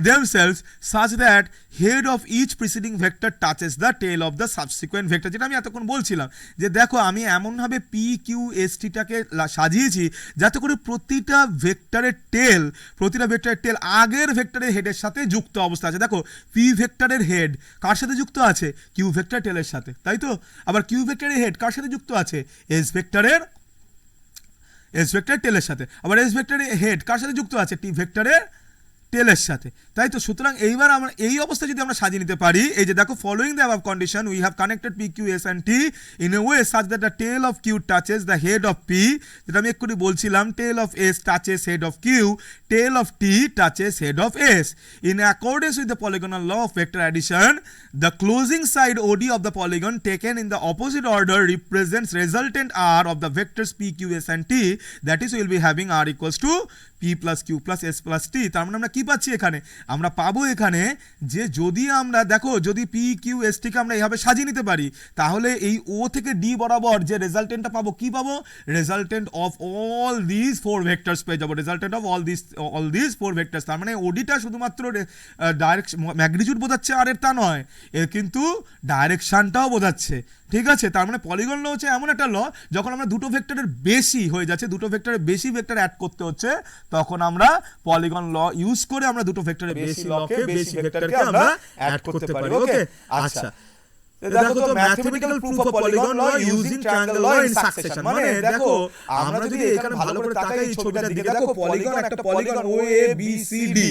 Speaker 1: themselves such that head of each preceding vector touches the tail of the subsequent vector, যেটা আমি এতক্ষণ বলছিলাম যে দেখো আমি এমনভাবে পি কিউ এস টিটাকে সাজিয়েছি যাতে করে প্রতিটা ভেক্টরের টেল আগের ভেক্টরের হেডের সাথে যুক্ত অবস্থা আছে। দেখো পি ভেক্টরের হেড কার সাথে যুক্ত আছে, কিউ ভেক্টর টেলের সাথে, তাই তো। আবার কিউ ভেক্টরের হেড কার সাথে যুক্ত আছে, এস ভেক্টর টেলের সাথে। আবার এস ভেক্টরের হেড কার সাথে যুক্ত আছে, টি ভেক্টরের টেলের সাথে, তাই তো। সুতরাং এইবার আমরা এই অবস্থা যদি আমরা সাজিয়ে নিতে পারি, এই যে দেখো following the above condition we have connected P Q S and T in a way such that the tail of Q touches the head of P, যেটা আমি এক্ষুনি বলছিলাম, tail of S touches head of Q, tail of T touches head of S. In accordance with the polygonal law of vector addition, the closing side OD of the polygon taken in the opposite order represents resultant R of the vectors P, Q, S and T, that is we will be having R equals to P plus Q plus S plus T। তার মানে আমরা কি পাচ্ছি এখানে, আমরা পাবো এখানে যে যদি আমরা দেখো যদি P, Q, S টিকে আমরা এইভাবে সাজিয়ে নিতে পারি, তাহলে এই O থেকে D বরাবর যে রেজাল্টেন্টটা পাবো, কি পাবো, resultant of all this 4 vectors পেয়ে যাবো, resultant of all this 4 vectors. তার মানে ওডিটা শুধুমাত্র ডাইরেক্ট ম্যাগনিটিউড বোঝাচ্ছে আর এর তা নয়, এর কিন্তু ডাইরেকশনটাও বোঝাচ্ছে, ঠিক আছে। তার মানে পলিগন ল হচ্ছে এমন একটা ল, যখন আমরা দুটো ভেক্টরের বেশি হয়ে যাচ্ছে, দুটো ভেক্টরের বেশি ভেক্টর অ্যাড করতে হচ্ছে, তখন আমরা পলিগন ল ইউজ করে আমরা দুটো ভেক্টরের বেশি ভেক্টরকে আমরা অ্যাড করতে পারি। ওকে, আচ্ছা। দেখো তো mathematical proof of polygon law using triangle law in succession, মানে দেখো আমরা যদি এখানে ভালো করে তাকাই এই ছবিটার দিকে, দেখো পলিগন একটা polygon O A B C D,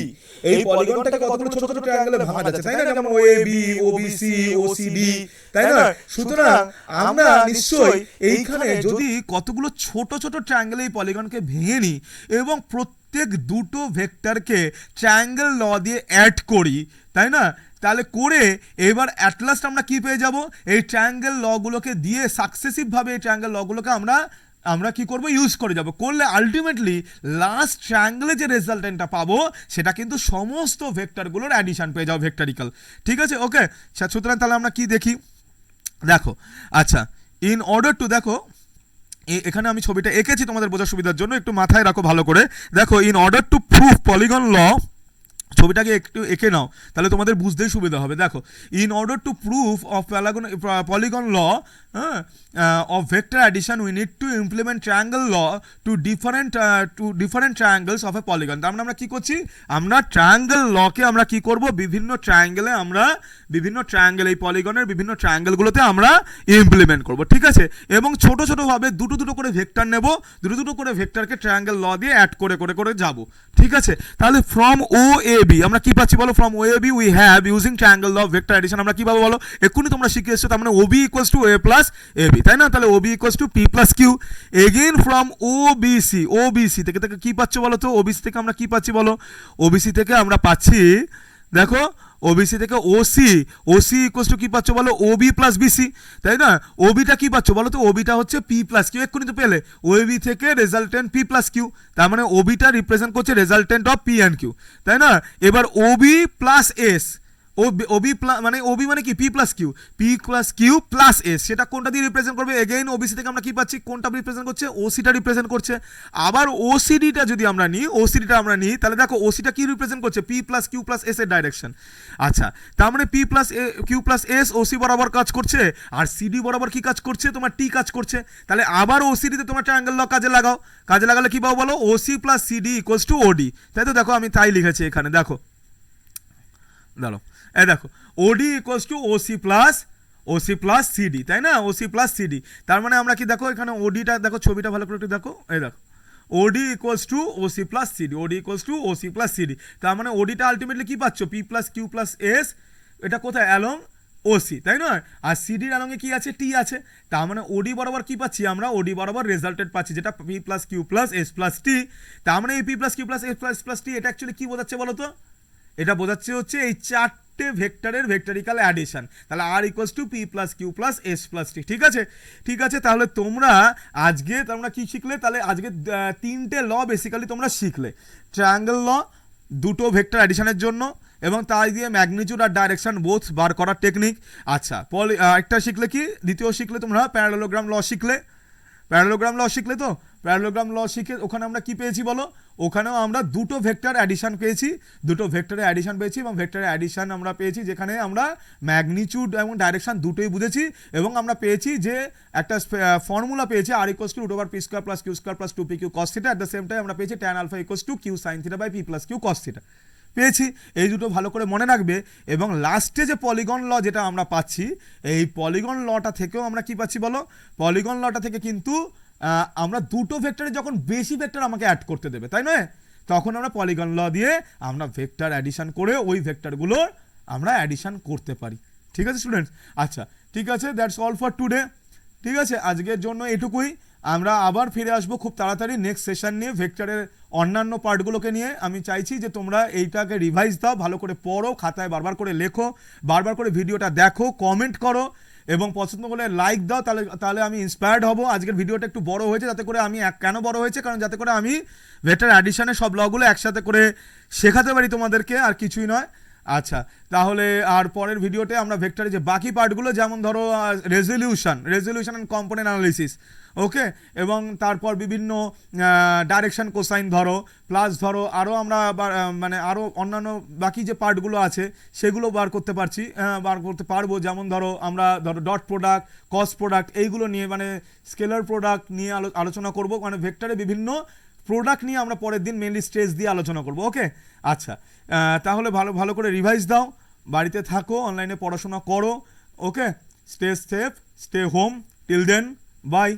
Speaker 1: এই পলিগনটাকে কতগুলো ছোট ছোট ট্রায়াঙ্গেলে ভাঙা যাচ্ছে, তাই না, যেমন ও A B, O B C, O C D, তাই না। সুতরাং আমরা নিশ্চয়ই এইখানে যদি কতগুলো ছোট ছোট ট্রায়াঙ্গেলে এই পলিগনকে ভেঙে নিই এবং প্রত্যেক দুটো ভেক্টরকে ট্রায়াঙ্গেল ল দিয়ে অ্যাড করি, তাই না, তাহলে করে এবার অ্যাট লাস্ট আমরা কি পেয়ে যাব, এই ট্রায়াঙ্গেল লগুলোকে দিয়ে সাকসেসিভভাবে এই ট্রায়াঙ্গেল লগুলোকে আমরা কি করব, ইউজ করে যাব, করলে আলটিমেটলি লাস্ট ট্রায়াঙ্গেলে যে রেজাল্টেন্টটা পাবো সেটা কিন্তু সমস্ত ভেক্টরগুলোর অ্যাডিশন পেয়ে যাবো, ভেক্টরিক্যাল, ঠিক আছে। ওকে, সুতরাং তাহলে আমরা কি দেখি, দেখো আচ্ছা, ইন অর্ডার টু, দেখো এখানে আমি ছবিটা এঁকেছি তোমাদের বোঝার সুবিধার জন্য, একটু মাথায় রাখো ভালো করে। দেখো in order to proof polygon law, ছবিটাকে একটু এঁকে নাও তাহলে তোমাদের বুঝতেই সুবিধা হবে। দেখো in order to proof of polygon law of vector addition we need to implement triangle law to different triangles of a polygon। তার মানে আমরা কি করছি, আমরা ট্রায়াঙ্গেল লকে আমরা কি করব, বিভিন্ন ট্রায়াঙ্গেল এই পলিগনের বিভিন্ন ট্রায়াঙ্গেলগুলোতে আমরা ইমপ্লিমেন্ট করব, ঠিক আছে। এবং ছোট ছোটভাবে দুটো করে ভেক্টর নেব, দুটো করে ভেক্টরকে ট্রায়াঙ্গেল ল দিয়ে অ্যাড করে যাব, ঠিক আছে। তাহলে ফ্রম ও এ বি আমরা কি পাচ্ছি বলো, from O A B we have using triangle law of vector addition আমরা কি পাবো বলো, এক্ষুনি তোমরা শিখে এসছো, তার মানে O B equals to A plus A B, তাই না। তাহলে O B equals to P plus Q. Again from O B C থেকে কি পাচ্ছ বলো তো, ওবিসি থেকে আমরা কি পাচ্ছি বলো, ওবিসি থেকে আমরা পাচ্ছি, দেখো ওবিসি থেকে ওসি ইকুয়ালস টু কি পাচ্ছ বলো, ওবি প্লাস বিসি, তাই না। ওবিটা কি পাচ্ছ বলো তো, ওবিটা হচ্ছে পি প্লাস কিউ, এক্ষুনি তো পেলে, ওবি থেকে রেজাল্টেন্ট পি প্লাস কিউ, তার মানে ওবিটা রিপ্রেজেন্ট করছে resultant of P and Q, তাই না। এবার ওবি প্লাস এস, ওবি মানে কি P plus Q plus S, সেটা কোনটা দিয়ে রিপ্রেজেন্ট করবে, এগেইন ওবিসি থেকে আমরা কি পাচ্ছি, কোনটা রিপ্রেজেন্ট করছে, ওসিটা রিপ্রেজেন্ট করছে। আবার ওসিডিটা যদি আমরা নিই তাহলে দেখো ওসিটা কি রিপ্রেজেন্ট করছে, P plus Q plus S এর ডাইরেকশন। আচ্ছা, তার মানে P plus Q plus S OC বরাবর কাজ করছে, আর সিডি বরাবর কি কাজ করছে, তোমার টি কাজ করছে। তাহলে আবার ওসিডিতে তোমার ট্রায়াঙ্গেল ল কাজে লাগালে কি পাবো বলো, OC plus CD equals to OD, তাই তো। দেখো আমি তাই লিখেছি এখানে, দেখো দেখো OD equals to OC plus CD, তাই না, ওসি প্লাস সিডি। তার মানে আমরা কি দেখো এখানে ওডিটা, দেখো ছবিটা ভালো করে একটু দেখো, দেখো OD equals to OC plus CD, তার মানে ওডিটা আলটিমেটলি কি পাচ্ছ, P plus Q plus S, এটা কোথায় অ্যালং
Speaker 2: ওসি, তাই নয়? আর সিডির আলঙ্গে কি আছে, টি আছে। তার মানে ওডি বরাবর কি পাচ্ছি আমরা, ওডি বরাবর রেজাল্টেড পাচ্ছি, যেটা P plus Q plus S plus T. তার মানে এই P plus Q plus S plus plus T এটা অ্যাকচুয়ালি কি বোঝাচ্ছে বলো তো? এটা বোঝাচ্ছে হচ্ছে এই চারটে ভেক্টরের ভেক্টরিক্যাল অ্যাডিশন। তাহলে R equals to P plus Q plus S plus T. ঠিক আছে, ঠিক আছে। তাহলে তোমরা আজকে তোমরা কি শিখলে, তাহলে আজকে তিনটে ল বেসিক্যালি তোমরা শিখলে। ট্রায়াঙ্গেল ল দুটো ভেক্টর অ্যাডিশনের জন্য, এবং তাই দিয়ে ম্যাগনিটিউড আর ডাইরেকশন বোথ বার করার টেকনিক। আচ্ছা, একটা শিখলে কি, দ্বিতীয় শিখলে তোমরা প্যারালোগ্রাম ল শিখলে। প্যারালোগ্রাম ল শিখলে তো, প্যারালোগ্রাম ল শিখে ওখানে আমরা কি পেয়েছি বলো? ওখানেও আমরা দুটো ভেক্টর অ্যাডিশন পেয়েছি, দুটো ভেক্টরের অ্যাডিশন পেয়েছি, এবং ভেক্টরের অ্যাডিশন আমরা পেয়েছি যেখানে আমরা ম্যাগনিটিউড এবং ডাইরেকশন দুটোই বুঝেছি। এবং আমরা পেয়েছি যে একটা ফর্মুলা পেয়েছি R equals to root over P square plus Q square plus 2p Q cos theta. At the same time আমরা পেয়েছি tan alpha equals to Q sine theta by P plus Q cos theta পেয়েছি। এই দুটো ভালো করে মনে রাখবে। এবং লাস্টে যে পলিগন ল যেটা আমরা পাচ্ছি, এই পলিগন লটা থেকেও আমরা কি পাচ্ছি বলো? পলিগন লটা থেকে কিন্তু আমরা দুটো ভেক্টরে যখন বেশি ভেক্টর আমাকে অ্যাড করতে দেবে, তাই নয়, তখন আমরা পলিগন ল দিয়ে আমরা ভেক্টর অ্যাডিশন করে ওই ভেক্টরগুলোর আমরা অ্যাডিশন করতে পারি। ঠিক আছে স্টুডেন্টস? আচ্ছা, ঠিক আছে, দ্যাটস অল ফর টুডে। ঠিক আছে, আজকের জন্য এটুকুই। আমরা আবার ফিরে আসবো খুব তাড়াতাড়ি নেক্সট সেশন নিয়ে, ভেক্টরের অন্যান্য পার্টগুলোকে নিয়ে। আমি চাইছি যে তোমরা এইটাকে রিভাইজ দাও, ভালো করে পড়ো, খাতায় বারবার করে লেখো, বারবার করে ভিডিওটা দেখো, কমেন্ট করো, এবং পছন্দ করলে লাইক দাও। তাহলে তাহলে আমি ইন্সপায়ার্ড হব। আজকের ভিডিওটা একটু বড় হয়েছে, যাতে করে আমি কেন বড় হয়েছে, কারণ যাতে করে আমি ভেক্টর অ্যাডিশনের সব লগুলো একসাথে করে শেখাতে পারি তোমাদেরকে, আর কিছুই নয়। আচ্ছা, তাহলে আর পরের ভিডিওতে আমরা ভেক্টরের যে বাকি পার্টগুলো, যেমন ধরো রেজলিউশন অ্যান্ড কম্পোনেন্ট অ্যানালিসিস, ওকে, এবং তারপর বিভিন্ন ডাইরেকশন কোসাইন ধরো, প্লাস ধরো আরও আমরা মানে আরও অন্যান্য বাকি যে পার্টগুলো আছে সেগুলো বার করতে পারবো। যেমন ধরো আমরা ধরো ডট প্রোডাক্ট, কস প্রোডাক্ট, এইগুলো নিয়ে, মানে স্কেলার প্রোডাক্ট নিয়ে আলোচনা করব। মানে ভেক্টরে বিভিন্ন প্রোডাক্ট নিয়ে আমরা পরের দিন মেনলি স্ট্রেস দিয়ে আলোচনা করব। ওকে, আচ্ছা, তাহলে ভালো করে রিভাইজ দাও, বাড়িতে থাকো, অনলাইনে পড়াশোনা করো। Okay, stay safe, stay home, till then, by.